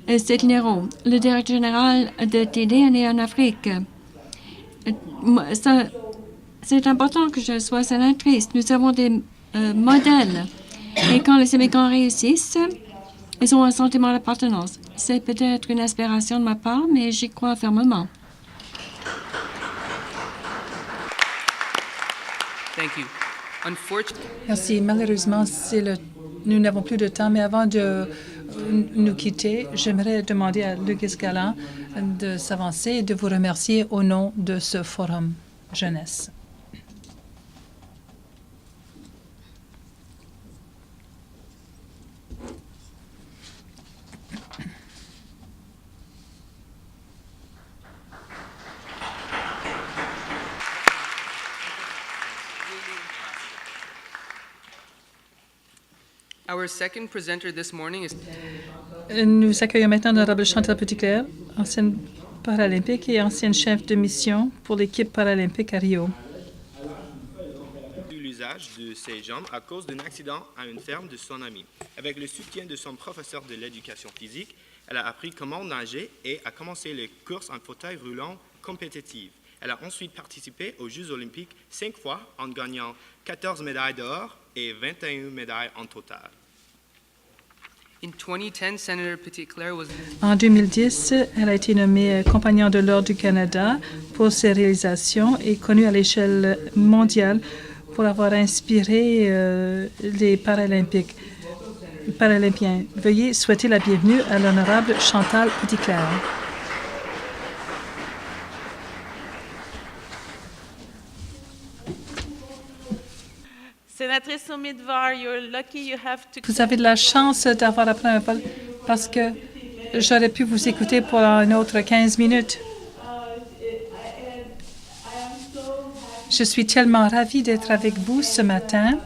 C'est généraux. Le directeur général de TD est né en Afrique. C'est important que je sois sénatrice. Nous avons des modèles. Et quand les immigrants réussissent, ils ont un sentiment d'appartenance. C'est peut-être une aspiration de ma part, mais j'y crois fermement. Thank you. Merci. Malheureusement, nous n'avons plus de temps, mais avant de nous quitter, j'aimerais demander à Lucas Galland de s'avancer et de vous remercier au nom de ce forum jeunesse. Our second presenter this morning is Nous accueillons maintenant l'honorable Chantal Petitclerc, ancienne paralympique et ancienne chef de mission pour l'équipe paralympique à Rio. L'usage de ses jambes à cause d'un accident à une ferme de son ami. Avec le soutien de son professeur de l'éducation physique, elle a appris comment nager et a commencé les courses en fauteuil roulant compétitives. Elle a ensuite participé aux Jeux olympiques 5 fois en gagnant 14 médailles d'or et 21 médailles en total. in 2010. Senator Petitclerc was En 2010, elle a été nommée compagnon de l'Ordre du Canada pour ses réalisations et connue à l'échelle mondiale pour avoir inspiré les Paralympiens. Veuillez souhaiter la bienvenue à l'honorable Chantal Petitclerc. Sénatrice Umidvar, you're lucky you have to... Vous avez de la chance d'avoir appris un vol parce que j'aurais pu vous écouter pour un autre 15 minutes. Je suis tellement ravie d'être avec vous ce matin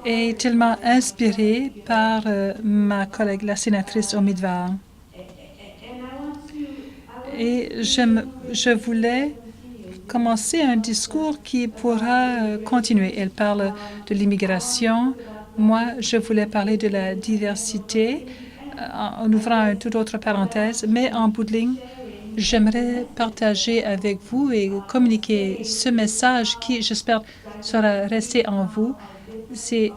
et tellement inspirée par ma collègue, la sénatrice Umidvar. Et je voulais commencer un discours qui pourra continuer. Elle parle de l'immigration. Moi, je voulais parler de la diversité en ouvrant une toute autre parenthèse, mais en bout de ligne, j'aimerais partager avec vous et communiquer ce message qui, j'espère, sera resté en vous. C'est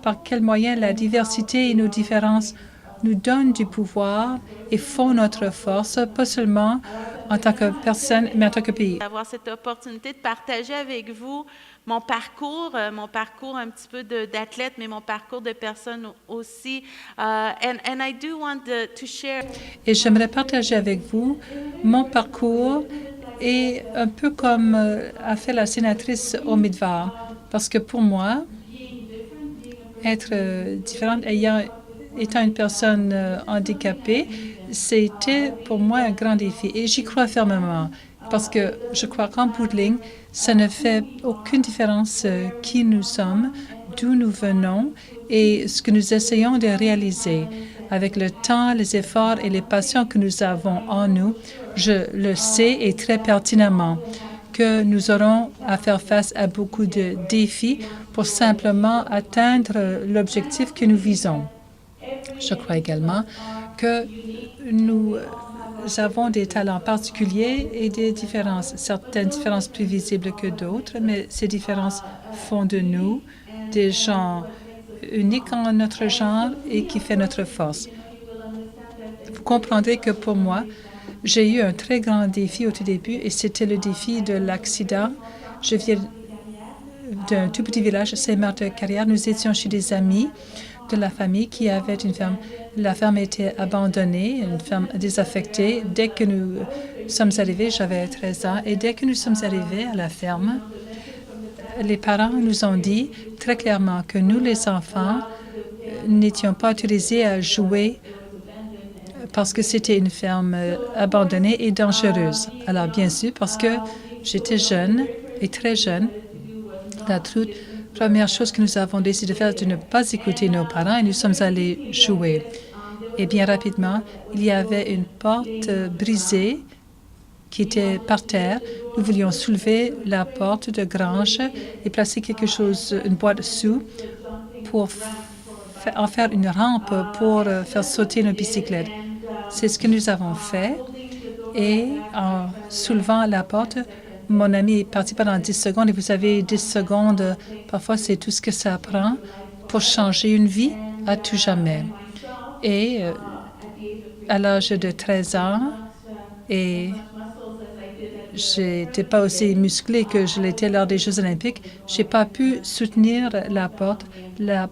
par quel moyen la diversité et nos différences nous donnent du pouvoir et font notre force, pas seulement en tant que personne, mais en tant que pays. Avoir cette opportunité de partager avec vous mon parcours un petit peu d'athlète, mais mon parcours de personne aussi. And I do want to share. Et j'aimerais partager avec vous mon parcours et un peu comme a fait la sénatrice Omidvar, parce que pour moi, être différente, étant une personne handicapée, c'était pour moi un grand défi. Et j'y crois fermement, parce que je crois qu'en bout de ligne, ça ne fait aucune différence qui nous sommes, d'où nous venons et ce que nous essayons de réaliser. Avec le temps, les efforts et les passions que nous avons en nous, je le sais et très pertinemment que nous aurons à faire face à beaucoup de défis pour simplement atteindre l'objectif que nous visons. Je crois également que nous avons des talents particuliers et des différences, certaines différences plus visibles que d'autres, mais ces différences font de nous des gens uniques en notre genre et qui fait notre force. Vous comprendrez que pour moi, j'ai eu un très grand défi au tout début et c'était le défi de l'accident. Je viens d'un tout petit village, Saint-Martin-de-Carrière. Nous étions chez des amis de la famille qui avaient une ferme. La ferme était abandonnée, une ferme désaffectée. Dès que nous sommes arrivés, j'avais 13 ans, et dès que nous sommes arrivés à la ferme, les parents nous ont dit très clairement que nous, les enfants, n'étions pas autorisés à jouer parce que c'était une ferme abandonnée et dangereuse. Alors, bien sûr, parce que j'étais jeune et très jeune, la toute première chose que nous avons décidé de faire, c'est de ne pas écouter nos parents et nous sommes allés jouer. Et bien rapidement, il y avait une porte brisée qui était par terre. Nous voulions soulever la porte de grange et placer quelque chose, une boîte sous, pour en faire une rampe pour faire sauter nos bicyclettes. C'est ce que nous avons fait. Et en soulevant la porte, mon ami est parti pendant 10 secondes. Et vous savez, 10 secondes, parfois, c'est tout ce que ça prend pour changer une vie à tout jamais. Et à l'âge de 13 ans, et je n'étais pas aussi musclée que je l'étais lors des Jeux olympiques, je n'ai pas pu soutenir la porte. La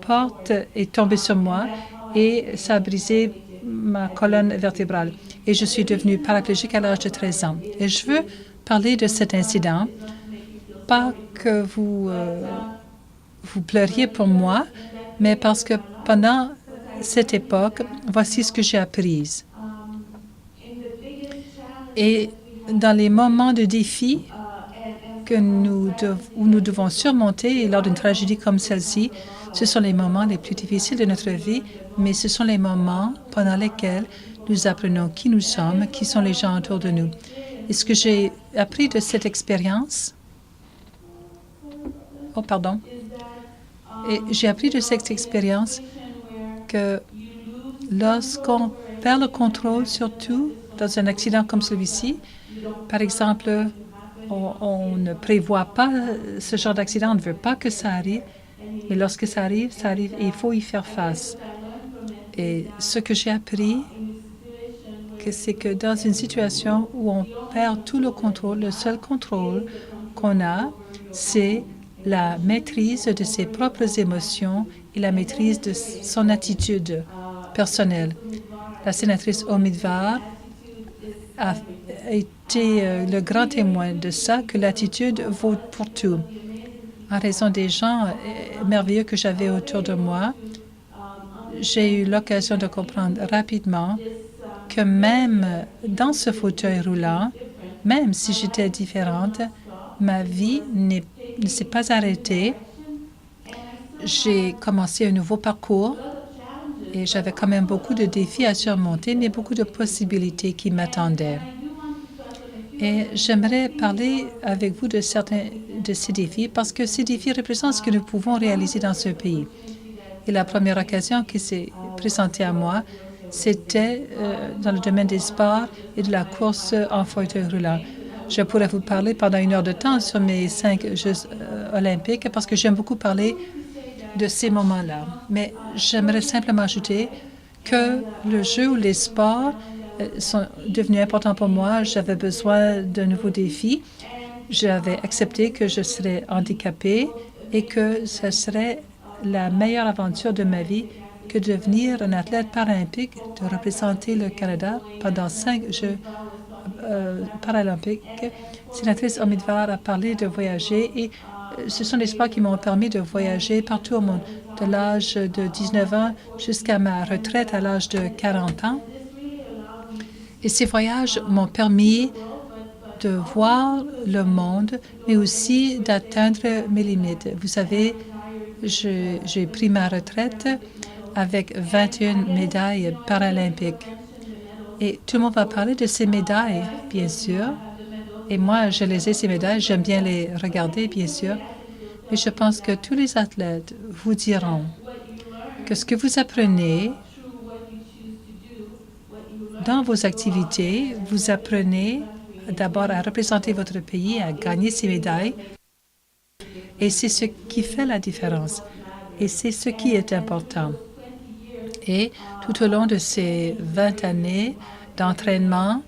porte est tombée sur moi et ça a brisé ma colonne vertébrale. Et je suis devenue paraplégique à l'âge de 13 ans. Et je veux parler de cet incident, pas que vous pleuriez pour moi, mais parce que pendant cette époque, voici ce que j'ai appris. Et dans les moments de défi où nous devons surmonter, et lors d'une tragédie comme celle-ci, ce sont les moments les plus difficiles de notre vie, mais ce sont les moments pendant lesquels nous apprenons qui nous sommes, qui sont les gens autour de nous. Et ce que j'ai appris de cette expérience, j'ai appris de cette expérience que lorsqu'on perd le contrôle, surtout dans un accident comme celui-ci, par exemple, on ne prévoit pas ce genre d'accident, on ne veut pas que ça arrive, mais lorsque ça arrive et il faut y faire face. Et ce que j'ai appris, c'est que dans une situation où on perd tout le contrôle, le seul contrôle qu'on a, c'est la maîtrise de ses propres émotions et la maîtrise de son attitude personnelle. La sénatrice Omidvar a été le grand témoin de ça, que l'attitude vaut pour tout. En raison des gens merveilleux que j'avais autour de moi, j'ai eu l'occasion de comprendre rapidement que même dans ce fauteuil roulant, même si j'étais différente, ma vie ne s'est pas arrêtée. J'ai commencé un nouveau parcours et j'avais quand même beaucoup de défis à surmonter, mais beaucoup de possibilités qui m'attendaient. Et j'aimerais parler avec vous de certains de ces défis parce que ces défis représentent ce que nous pouvons réaliser dans ce pays. Et la première occasion qui s'est présentée à moi, c'était dans le domaine des sports et de la course en fauteuil roulant. Je pourrais vous parler pendant 1 heure de temps sur mes 5 Jeux olympiques parce que j'aime beaucoup parler de ces moments-là. Mais j'aimerais simplement ajouter que le jeu ou les sports sont devenus importants pour moi. J'avais besoin d'un nouveau défi. J'avais accepté que je serais handicapée et que ce serait la meilleure aventure de ma vie que de devenir un athlète paralympique, de représenter le Canada pendant 5 Jeux paralympique, sénatrice Omidvar a parlé de voyager et ce sont des sports qui m'ont permis de voyager partout au monde, de l'âge de 19 ans jusqu'à ma retraite à l'âge de 40 ans. Et ces voyages m'ont permis de voir le monde, mais aussi d'atteindre mes limites. Vous savez, j'ai pris ma retraite avec 21 médailles paralympiques. Et tout le monde va parler de ces médailles, bien sûr. Et moi, je les ai, ces médailles. J'aime bien les regarder, bien sûr. Mais je pense que tous les athlètes vous diront que ce que vous apprenez dans vos activités, vous apprenez d'abord à représenter votre pays, à gagner ces médailles. Et c'est ce qui fait la différence. Et c'est ce qui est important. Et tout au long de ces 20 années d'entraînement,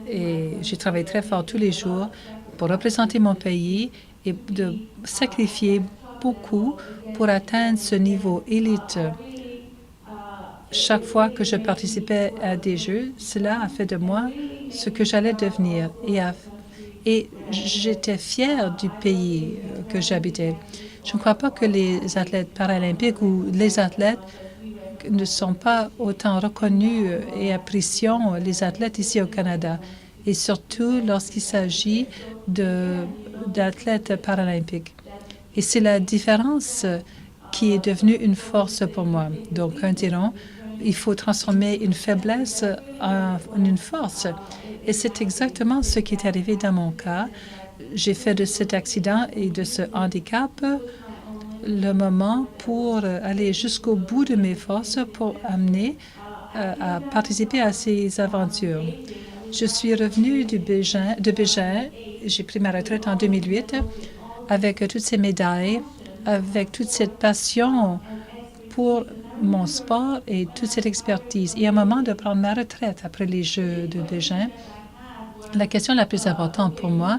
et j'ai travaillé très fort tous les jours pour représenter mon pays et de sacrifier beaucoup pour atteindre ce niveau élite. Chaque fois que je participais à des Jeux, cela a fait de moi ce que j'allais devenir. Et j'étais fière du pays que j'habitais. Je ne crois pas que les athlètes paralympiques ou les athlètes ne sont pas autant reconnus et apprécions les athlètes ici au Canada, et surtout lorsqu'il s'agit d'athlètes paralympiques. Et c'est la différence qui est devenue une force pour moi. Donc, un diront, il faut transformer une faiblesse en une force. Et c'est exactement ce qui est arrivé dans mon cas. J'ai fait de cet accident et de ce handicap le moment pour aller jusqu'au bout de mes forces pour amener à participer à ces aventures. Je suis revenue de Bégin. J'ai pris ma retraite en 2008 avec toutes ces médailles, avec toute cette passion pour mon sport et toute cette expertise. Et au moment de prendre ma retraite après les Jeux de Bégin, la question la plus importante pour moi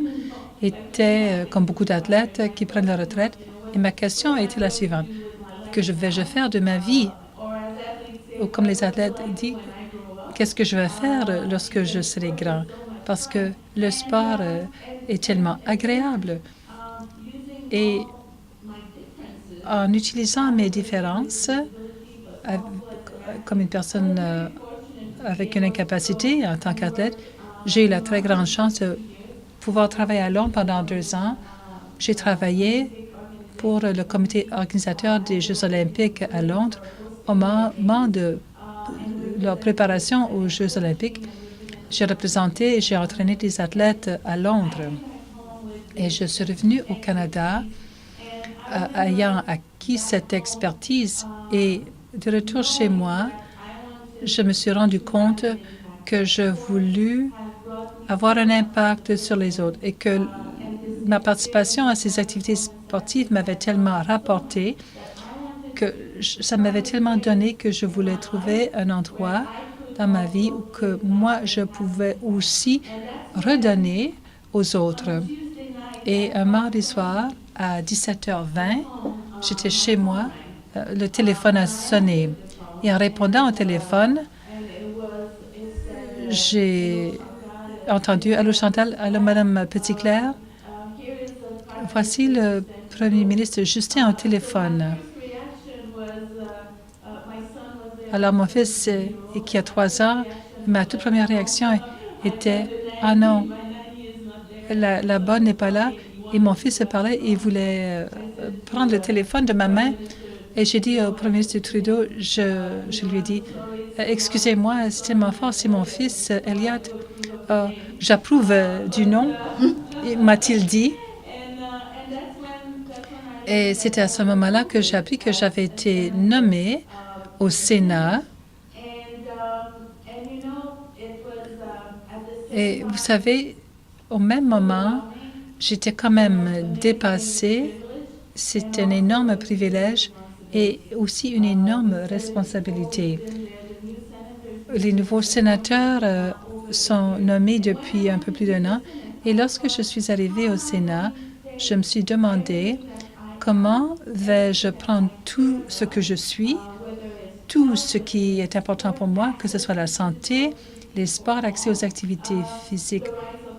était, comme beaucoup d'athlètes qui prennent la retraite, et ma question a été la suivante. Que vais-je faire de ma vie? Ou comme les athlètes disent, qu'est-ce que je vais faire lorsque je serai grand? Parce que le sport est tellement agréable. Et en utilisant mes différences, comme une personne avec une incapacité en tant qu'athlète, j'ai eu la très grande chance de pouvoir travailler à Londres pendant 2 ans. J'ai travaillé pour le comité organisateur des Jeux olympiques à Londres au moment de leur préparation aux Jeux olympiques. J'ai représenté et j'ai entraîné des athlètes à Londres. Et je suis revenue au Canada ayant acquis cette expertise. Et de retour chez moi, je me suis rendu compte que je voulais avoir un impact sur les autres et que ma participation à ces activités sportives m'avait tellement rapporté, que ça m'avait tellement donné que je voulais trouver un endroit dans ma vie où que moi, je pouvais aussi redonner aux autres. Et un mardi soir, à 17h20, j'étais chez moi, le téléphone a sonné. Et en répondant au téléphone, j'ai entendu « Allô Chantal, allô Madame Petitclerc, voici le Premier ministre Justin au téléphone. » Alors mon fils, qui a 3 ans, ma toute première réaction était « Ah non, la bonne n'est pas là. » Et mon fils parlait, il voulait prendre le téléphone de ma main. Et j'ai dit au Premier ministre Trudeau, je lui ai dit, excusez-moi, c'est tellement fort, c'est mon fils, Elliot. J'approuve du nom, m'a-t-il dit. Et c'était à ce moment-là que j'ai appris que j'avais été nommée au Sénat. Et vous savez, au même moment, j'étais quand même dépassée. C'est un énorme privilège et aussi une énorme responsabilité. Les nouveaux sénateurs sont nommés depuis un peu plus d'1 an. Et lorsque je suis arrivée au Sénat, je me suis demandé comment vais-je prendre tout ce que je suis, tout ce qui est important pour moi, que ce soit la santé, les sports, l'accès aux activités physiques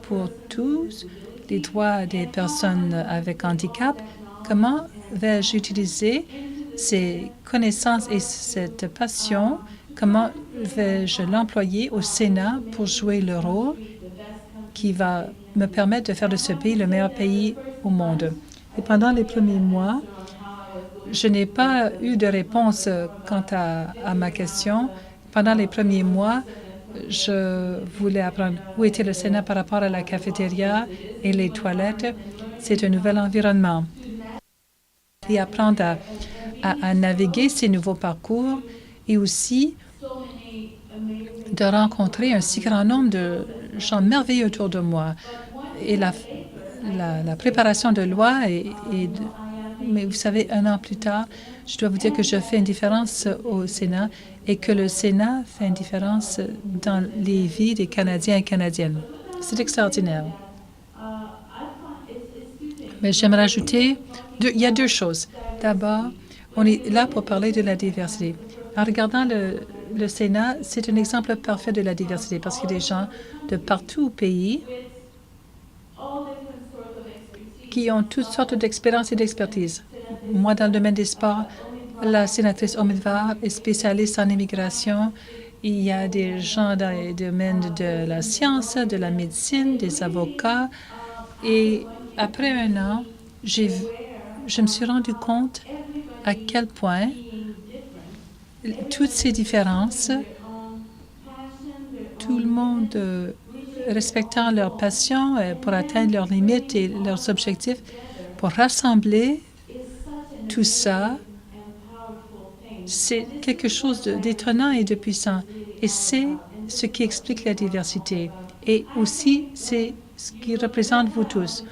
pour tous, les droits des personnes avec handicap. Comment vais-je utiliser ces connaissances et cette passion? Comment vais-je l'employer au Sénat pour jouer le rôle qui va me permettre de faire de ce pays le meilleur pays au monde? Et pendant les premiers mois, je n'ai pas eu de réponse quant à ma question. Pendant les premiers mois, je voulais apprendre où était le Sénat par rapport à la cafétéria et les toilettes. C'est un nouvel environnement. Et apprendre à naviguer ces nouveaux parcours et aussi de rencontrer un si grand nombre de gens merveilleux autour de moi. Et la préparation de loi mais vous savez, 1 an plus tard, je dois vous dire que je fais une différence au Sénat et que le Sénat fait une différence dans les vies des Canadiens et Canadiennes. C'est extraordinaire. Mais j'aimerais ajouter, il y a 2 choses. D'abord, on est là pour parler de la diversité. En regardant le Sénat, c'est un exemple parfait de la diversité parce qu'il y a des gens de partout au pays qui ont toutes sortes d'expériences et d'expertise. Moi, dans le domaine des sports, la sénatrice Omidvar est spécialiste en immigration. Il y a des gens dans les domaines de la science, de la médecine, des avocats. Et après 1 an, je me suis rendu compte à quel point toutes ces différences, tout le monde respectant leur passion pour atteindre leurs limites et leurs objectifs, pour rassembler tout ça, c'est quelque chose d'étonnant et de puissant. Et c'est ce qui explique la diversité. Et aussi, c'est ce qui représente vous tous.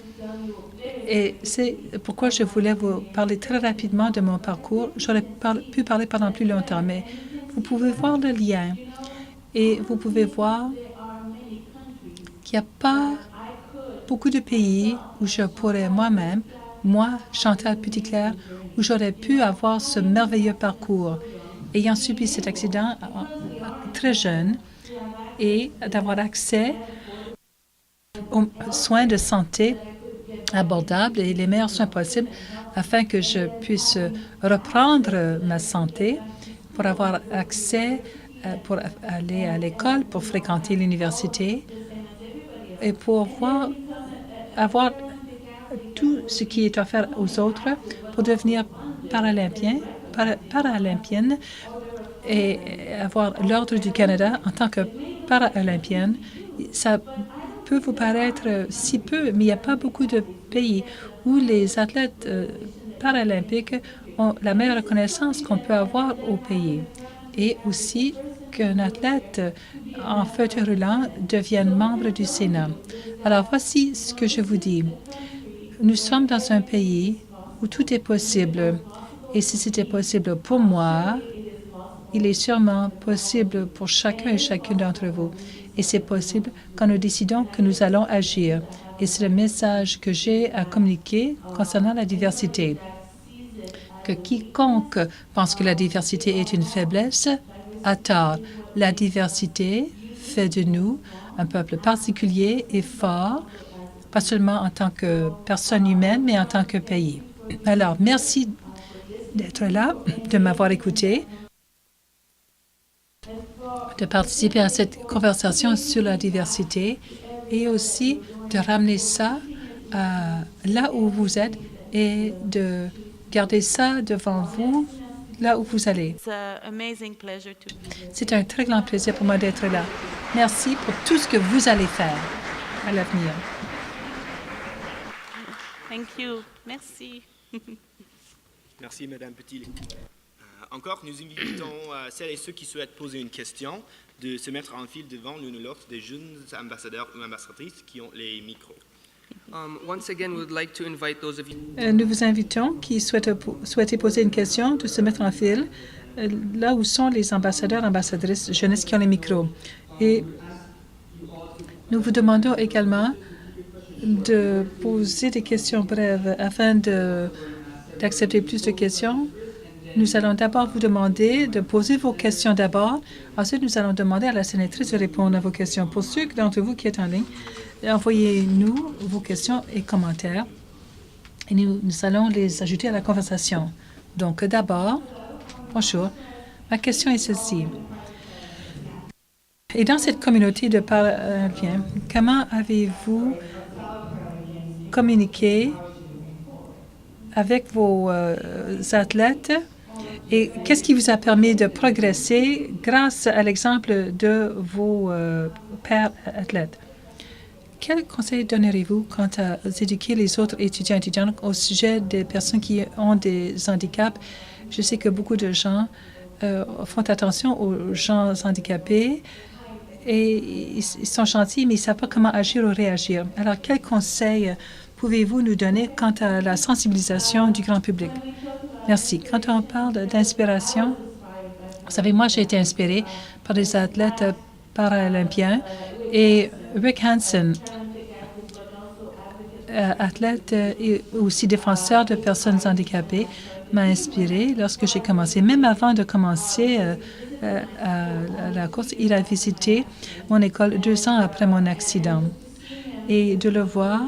Et c'est pourquoi je voulais vous parler très rapidement de mon parcours. J'aurais pu parler pendant plus longtemps, mais vous pouvez voir le lien. Et vous pouvez voir qu'il n'y a pas beaucoup de pays où je pourrais moi-même, Chantal Petitclerc, où j'aurais pu avoir ce merveilleux parcours, ayant subi cet accident très jeune et d'avoir accès aux soins de santé abordables et les meilleurs soins possibles afin que je puisse reprendre ma santé, pour avoir accès, pour aller à l'école, pour fréquenter l'université et pour avoir tout ce qui est offert aux autres pour devenir paralympienne et avoir l'Ordre du Canada en tant que paralympienne. Ça peut vous paraître si peu, mais il n'y a pas beaucoup de pays où les athlètes paralympiques ont la meilleure reconnaissance qu'on peut avoir au pays. Et aussi qu'un athlète en fauteuil roulant devienne membre du Sénat. Alors, voici ce que je vous dis. Nous sommes dans un pays où tout est possible. Et si c'était possible pour moi, il est sûrement possible pour chacun et chacune d'entre vous. Et c'est possible quand nous décidons que nous allons agir. Et c'est le message que j'ai à communiquer concernant la diversité. Que quiconque pense que la diversité est une faiblesse a tort. La diversité fait de nous un peuple particulier et fort, pas seulement en tant que personne humaine, mais en tant que pays. Alors, merci d'être là, de m'avoir écouté, de participer à cette conversation sur la diversité et aussi de ramener ça là où vous êtes et de garder ça devant vous là où vous allez. C'est un très grand plaisir pour moi d'être là. Merci pour tout ce que vous allez faire à l'avenir. Thank you. Merci. Merci, Madame Petit. Encore, nous invitons celles et ceux qui souhaitent poser une question de se mettre en file devant l'une ou l'autre des jeunes ambassadeurs ou ambassadrices qui ont les micros. Once again, we would like to invite those of you. Nous vous invitons qui souhaitez poser une question de se mettre en file là où sont les ambassadeurs, ambassadrices jeunesse qui ont les micros. Et nous vous demandons également de poser des questions brèves afin d'accepter plus de questions. Nous allons d'abord vous demander de poser vos questions d'abord. Ensuite, nous allons demander à la sénatrice de répondre à vos questions. Pour ceux d'entre vous qui êtes en ligne, envoyez-nous vos questions et commentaires et nous allons les ajouter à la conversation. Donc, d'abord, bonjour. Ma question est celle-ci. Et dans cette communauté de Paralimpiens, comment avez-vous communiqué avec vos athlètes et qu'est-ce qui vous a permis de progresser grâce à l'exemple de vos pères athlètes? Quel conseil donnerez-vous quant à éduquer les autres étudiants et étudiantes au sujet des personnes qui ont des handicaps? Je sais que beaucoup de gens font attention aux gens handicapés et ils sont gentils, mais ils ne savent pas comment agir ou réagir. Alors, quel conseil pouvez-vous nous donner quant à la sensibilisation du grand public? Merci. Quand on parle d'inspiration, vous savez, moi, j'ai été inspirée par des athlètes paralympiens et Rick Hansen, athlète et aussi défenseur de personnes handicapées, m'a inspirée lorsque j'ai commencé. Même avant de commencer la course, il a visité mon école 2 ans après mon accident. Et de le voir,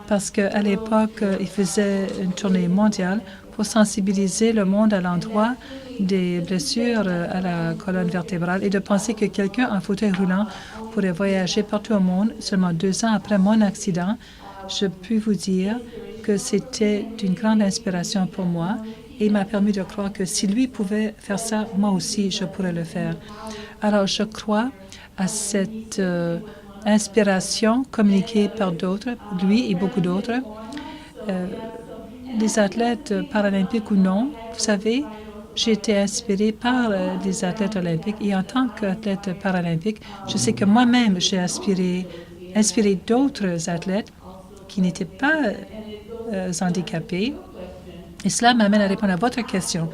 parce qu'à l'époque, il faisait une tournée mondiale pour sensibiliser le monde à l'endroit des blessures à la colonne vertébrale et de penser que quelqu'un en fauteuil roulant pourrait voyager partout au monde seulement 2 ans après mon accident, je puis vous dire que c'était d'une grande inspiration pour moi et il m'a permis de croire que si lui pouvait faire ça, moi aussi, je pourrais le faire. Alors, je crois à cette inspiration communiquée par d'autres, lui et beaucoup d'autres, des athlètes paralympiques ou non. Vous savez, j'ai été inspirée par les athlètes olympiques et en tant qu'athlète paralympique, je sais que moi-même, j'ai inspiré d'autres athlètes qui n'étaient pas handicapés. Et cela m'amène à répondre à votre question.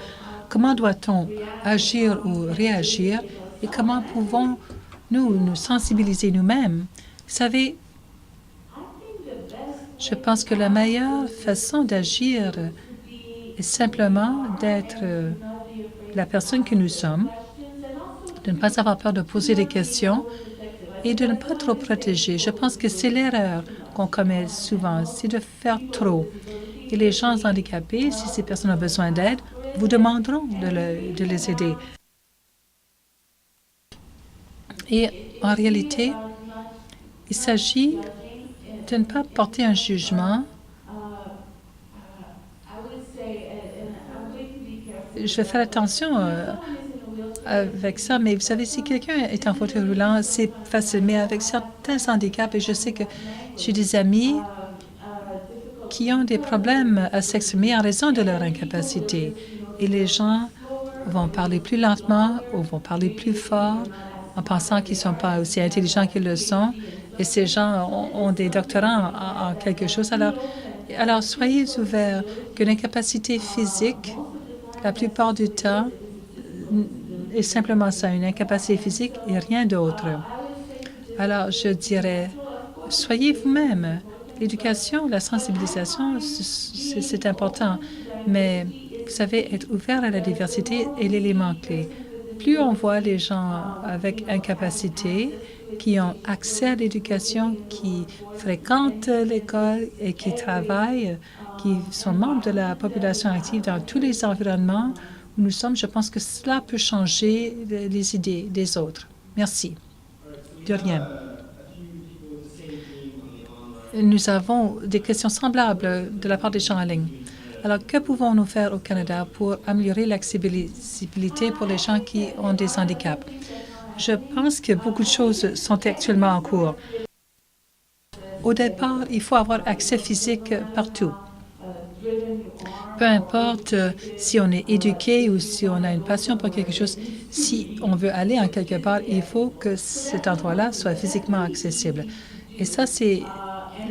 Comment doit-on agir ou réagir et comment pouvons-nous nous sensibiliser nous-mêmes? Vous savez, je pense que la meilleure façon d'agir est simplement d'être la personne que nous sommes, de ne pas avoir peur de poser des questions et de ne pas trop protéger. Je pense que c'est l'erreur qu'on commet souvent, c'est de faire trop. Et les gens handicapés, si ces personnes ont besoin d'aide, vous demanderont de les aider. Et en réalité, il s'agit de ne pas porter un jugement. Je vais faire attention avec ça, mais vous savez, si quelqu'un est en fauteuil roulant, c'est facile. Mais avec certains handicaps, et je sais que j'ai des amis qui ont des problèmes à s'exprimer en raison de leur incapacité. Et les gens vont parler plus lentement ou vont parler plus fort en pensant qu'ils ne sont pas aussi intelligents qu'ils le sont. Et ces gens ont des doctorats en quelque chose. Alors, soyez ouverts qu'une incapacité physique, la plupart du temps, est simplement ça, une incapacité physique et rien d'autre. Alors, je dirais, soyez vous-même. L'éducation, la sensibilisation, c'est important, mais vous savez, être ouvert à la diversité est l'élément clé. Plus on voit les gens avec incapacité, qui ont accès à l'éducation, qui fréquentent l'école et qui travaillent, qui sont membres de la population active dans tous les environnements où nous sommes, je pense que cela peut changer les idées des autres. Merci. De rien. Nous avons des questions semblables de la part des gens en ligne. Alors, que pouvons-nous faire au Canada pour améliorer l'accessibilité pour les gens qui ont des handicaps? Je pense que beaucoup de choses sont actuellement en cours. Au départ, il faut avoir accès physique partout. Peu importe si on est éduqué ou si on a une passion pour quelque chose, si on veut aller en quelque part, il faut que cet endroit-là soit physiquement accessible. Et ça, c'est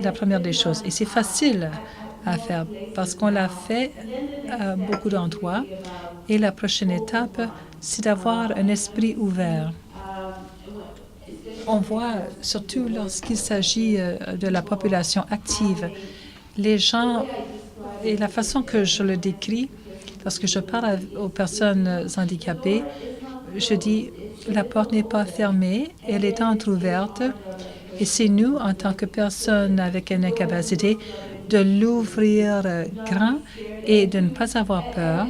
la première des choses. Et c'est facile à faire parce qu'on l'a fait à beaucoup d'endroits. Et la prochaine étape, c'est d'avoir un esprit ouvert. On voit, surtout lorsqu'il s'agit de la population active, les gens, et la façon que je le décris, Lorsque je parle aux personnes handicapées, je dis la porte n'est pas fermée, elle est entrouverte. Et c'est nous, en tant que personnes avec une incapacité, de l'ouvrir grand et de ne pas avoir peur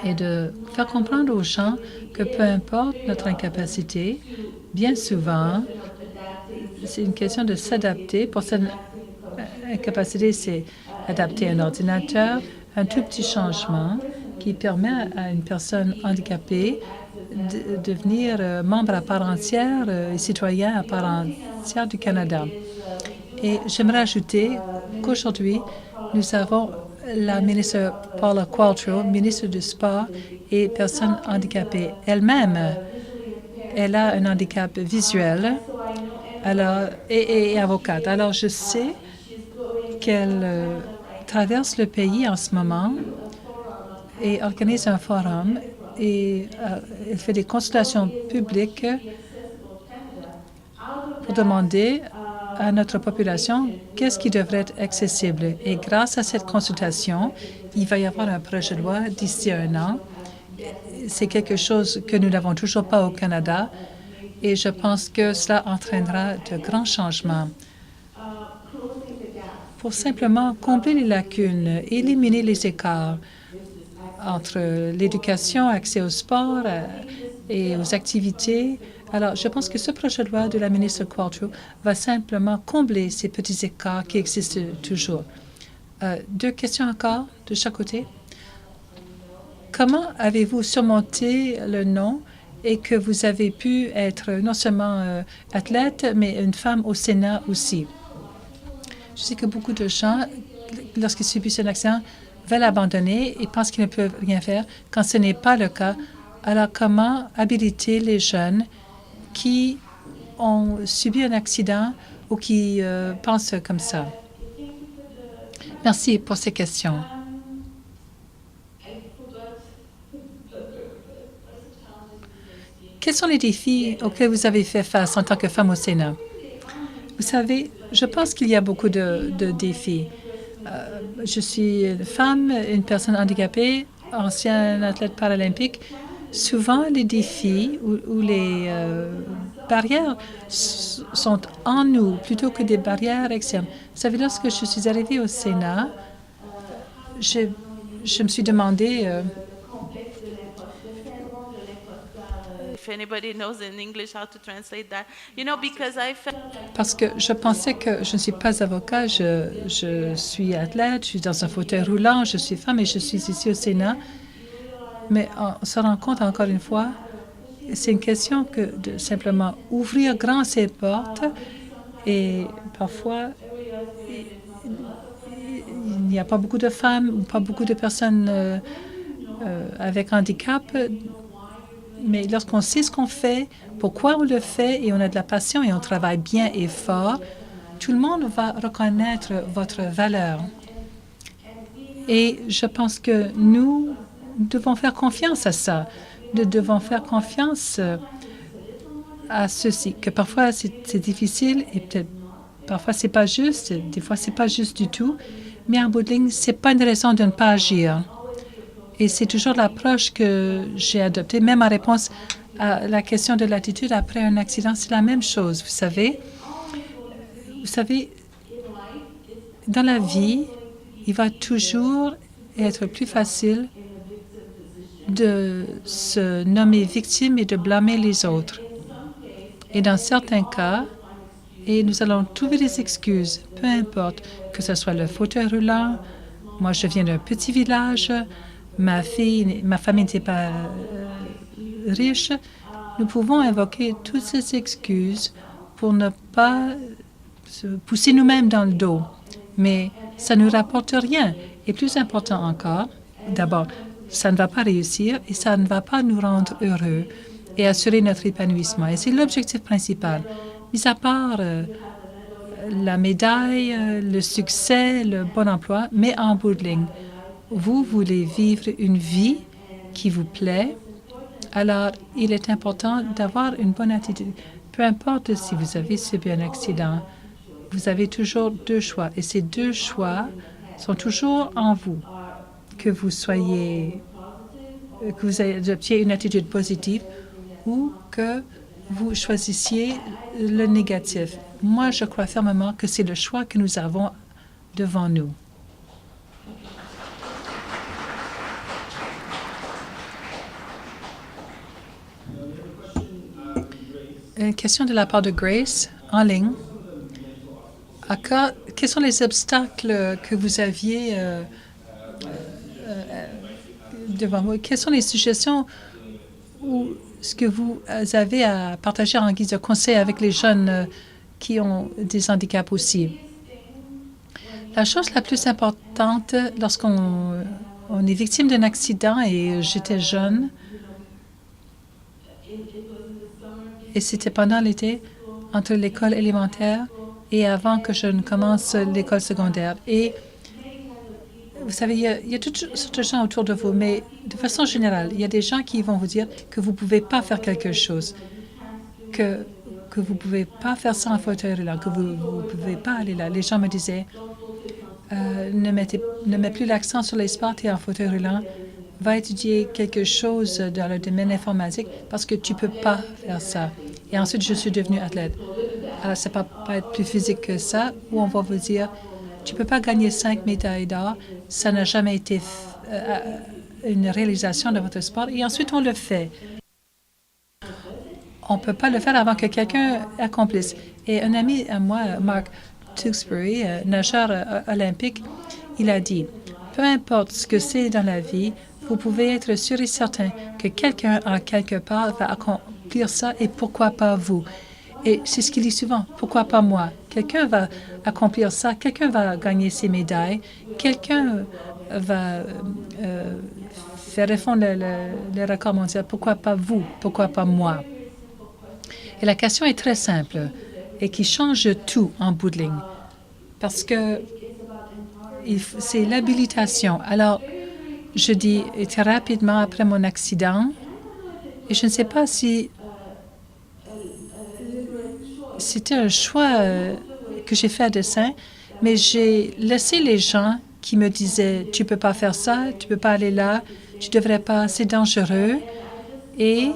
et de faire comprendre aux gens que peu importe notre incapacité, bien souvent, c'est une question de s'adapter. Pour cette incapacité, c'est adapter un ordinateur, un tout petit changement qui permet à une personne handicapée de devenir membre à part entière et citoyen à part entière du Canada. Et j'aimerais ajouter qu'aujourd'hui, nous avons la ministre Paula Qualtrough, ministre du Sport et personnes handicapées. Elle-même, elle a un handicap visuel et avocate. Alors, je sais qu'elle traverse le pays en ce moment et organise un forum et elle fait des consultations publiques pour demander à notre population qu'est-ce qui devrait être accessible. Et grâce à cette consultation, il va y avoir un projet de loi d'ici 1 an. C'est quelque chose que nous n'avons toujours pas au Canada et je pense que cela entraînera de grands changements. Pour simplement combler les lacunes, éliminer les écarts entre l'éducation, accès au sport et aux activités. Alors, je pense que ce projet de loi de la ministre Qualtrough va simplement combler ces petits écarts qui existent toujours. 2 questions encore de chaque côté. Comment avez-vous surmonté le non et que vous avez pu être non seulement athlète, mais une femme au Sénat aussi? Je sais que beaucoup de gens, lorsqu'ils subissent un accident, veulent abandonner et pensent qu'ils ne peuvent rien faire quand ce n'est pas le cas. Alors, comment habiliter les jeunes qui ont subi un accident ou qui pensent comme ça? Merci pour ces questions. Quels sont les défis auxquels vous avez fait face en tant que femme au Sénat? Vous savez, je pense qu'il y a beaucoup de défis. Je suis une femme, une personne handicapée, ancienne athlète paralympique. Souvent, les défis ou les barrières sont en nous plutôt que des barrières externes. Vous savez, lorsque je suis arrivée au Sénat, je me suis demandé If anybody knows in English how to translate that, you know, because I felt parce que je pensais que je ne suis pas avocat, je suis athlète, je suis dans un fauteuil roulant, je suis femme et je suis ici au Sénat. Mais on se rend compte encore une fois, c'est une question que de simplement ouvrir grand ces portes et parfois il n'y a pas beaucoup de femmes ou pas beaucoup de personnes avec handicap. Mais lorsqu'on sait ce qu'on fait, pourquoi on le fait et on a de la passion et on travaille bien et fort, tout le monde va reconnaître votre valeur. Et je pense que nous devons faire confiance à ça. Nous devons faire confiance à ceci, que parfois c'est difficile et peut-être parfois c'est pas juste, des fois c'est pas juste du tout, mais en bout de ligne, c'est pas une raison de ne pas agir. Et c'est toujours l'approche que j'ai adoptée, même en réponse à la question de l'attitude après un accident, c'est la même chose. Vous savez, dans la vie, il va toujours être plus facile de se nommer victime et de blâmer les autres. Et dans certains cas, et nous allons trouver des excuses, peu importe, que ce soit le fauteuil roulant, moi je viens d'un petit village, ma famille n'était pas riche, nous pouvons invoquer toutes ces excuses pour ne pas se pousser nous-mêmes dans le dos. Mais ça ne nous rapporte rien. Et plus important encore, d'abord, ça ne va pas réussir et ça ne va pas nous rendre heureux et assurer notre épanouissement. Et c'est l'objectif principal. Mis à part la médaille, le succès, le bon emploi, mais en bout de ligne, vous voulez vivre une vie qui vous plaît, alors il est important d'avoir une bonne attitude. Peu importe si vous avez subi un accident, vous avez toujours 2 choix. Et ces 2 choix sont toujours en vous. que vous soyez, que vous adoptiez une attitude positive ou que vous choisissiez le négatif. Moi, je crois fermement que c'est le choix que nous avons devant nous. Une question de la part de Grace en ligne. Quels sont les obstacles que vous aviez devant vous? Quelles sont les suggestions ou ce que vous avez à partager en guise de conseil avec les jeunes qui ont des handicaps aussi? La chose la plus importante lorsqu'on est victime d'un accident, et j'étais jeune, et c'était pendant l'été, entre l'école élémentaire et avant que je ne commence l'école secondaire. Et vous savez, il y a toutes sortes de gens autour de vous, mais de façon générale, il y a des gens qui vont vous dire que vous ne pouvez pas faire quelque chose, que vous ne pouvez pas faire ça en fauteuil roulant, que vous ne pouvez pas aller là. Les gens me disaient, ne mets plus l'accent sur les sports et en fauteuil roulant, va étudier quelque chose dans le domaine informatique parce que tu ne peux pas faire ça. Et ensuite, je suis devenue athlète. Alors, ça ne peut pas être plus physique que ça, où on va vous dire, tu ne peux pas gagner 5 médailles d'or, ça n'a jamais été une réalisation de votre sport, et ensuite, on le fait. On ne peut pas le faire avant que quelqu'un accomplisse. Et un ami à moi, Mark Tewksbury, nageur olympique, il a dit, peu importe ce que c'est dans la vie, vous pouvez être sûr et certain que quelqu'un en quelque part va accomplir ça et pourquoi pas vous. Et c'est ce qu'il dit souvent, pourquoi pas moi? Quelqu'un va accomplir ça, quelqu'un va gagner ses médailles, quelqu'un va faire défendre le record mondial, pourquoi pas vous? Pourquoi pas moi? Et la question est très simple et qui change tout en bout de ligne parce que c'est l'habilitation. Alors, je dis très rapidement après mon accident, et je ne sais pas si c'était un choix que j'ai fait à dessein, mais j'ai laissé les gens qui me disaient « tu ne peux pas faire ça, tu ne peux pas aller là, tu ne devrais pas, c'est dangereux ». Et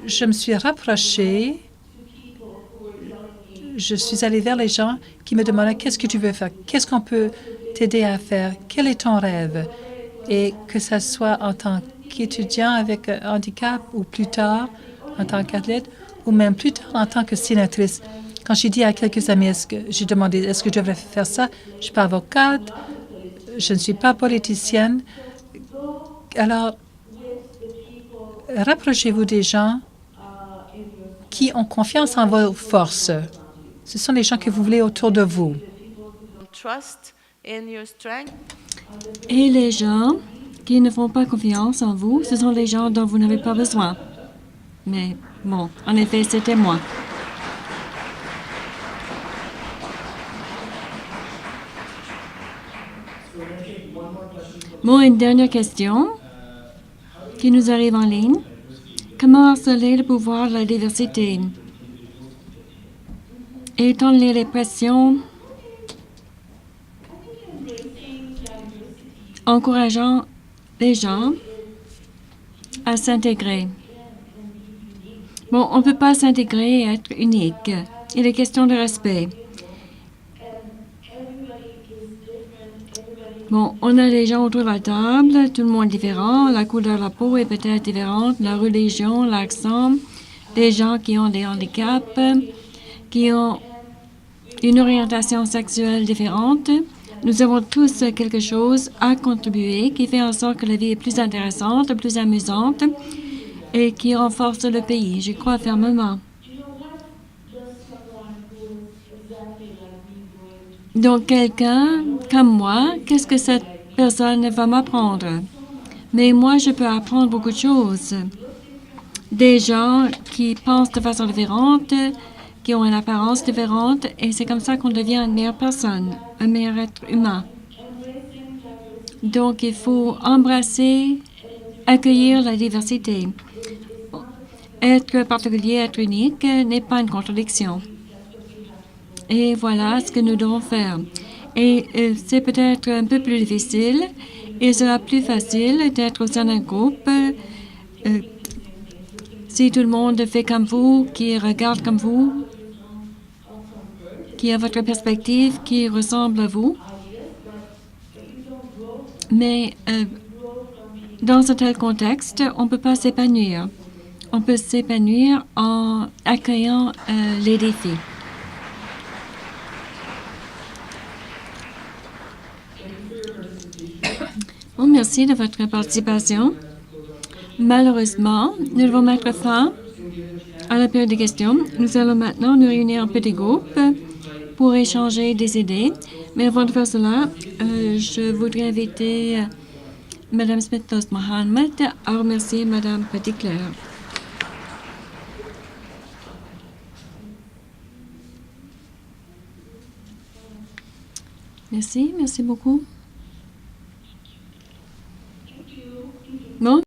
je me suis rapprochée, je suis allée vers les gens qui me demandaient « qu'est-ce que tu veux faire? Qu'est-ce qu'on peut t'aider à faire? Quel est ton rêve? » Et que ce soit en tant qu'étudiant avec handicap ou plus tard en tant qu'athlète ou même plus tard en tant que sénatrice. Quand j'ai dit à quelques amis, j'ai demandé est-ce que je devrais faire ça? Je ne suis pas avocate, je ne suis pas politicienne. Alors, rapprochez-vous des gens qui ont confiance en vos forces. Ce sont les gens que vous voulez autour de vous. Trust in your strength. Et les gens qui ne font pas confiance en vous, ce sont les gens dont vous n'avez pas besoin. Mais bon, en effet, c'était moi. Bon, une dernière question qui nous arrive en ligne. Comment harceler le pouvoir de la diversité? Étant donné les pressions, encourageant les gens à s'intégrer. Bon, on ne peut pas s'intégrer et être unique. Il est question de respect. Bon, on a les gens autour de la table, tout le monde est différent, la couleur de la peau est peut-être différente, la religion, l'accent, des gens qui ont des handicaps, qui ont une orientation sexuelle différente. Nous avons tous quelque chose à contribuer qui fait en sorte que la vie est plus intéressante, plus amusante et qui renforce le pays. Je crois fermement. Donc, quelqu'un comme moi, qu'est-ce que cette personne va m'apprendre? Mais moi, je peux apprendre beaucoup de choses. Des gens qui pensent de façon différente, qui ont une apparence différente, et c'est comme ça qu'on devient une meilleure personne, un meilleur être humain. Donc, il faut embrasser, accueillir la diversité. Être particulier, être unique n'est pas une contradiction. Et voilà ce que nous devons faire. Et c'est peut-être un peu plus difficile, il sera plus facile d'être au sein d'un groupe si tout le monde fait comme vous, qui regarde comme vous, qui a votre perspective, qui ressemble à vous. Mais dans un tel contexte, on ne peut pas s'épanouir. On peut s'épanouir en accueillant les défis. Bon, merci de votre participation. Malheureusement, nous devons mettre fin à la période de questions. Nous allons maintenant nous réunir en petits groupes pour échanger des idées. Mais avant de faire cela, je voudrais inviter Mme Smith-Mohammed à remercier Mme Petitclerc. Merci beaucoup. Bon.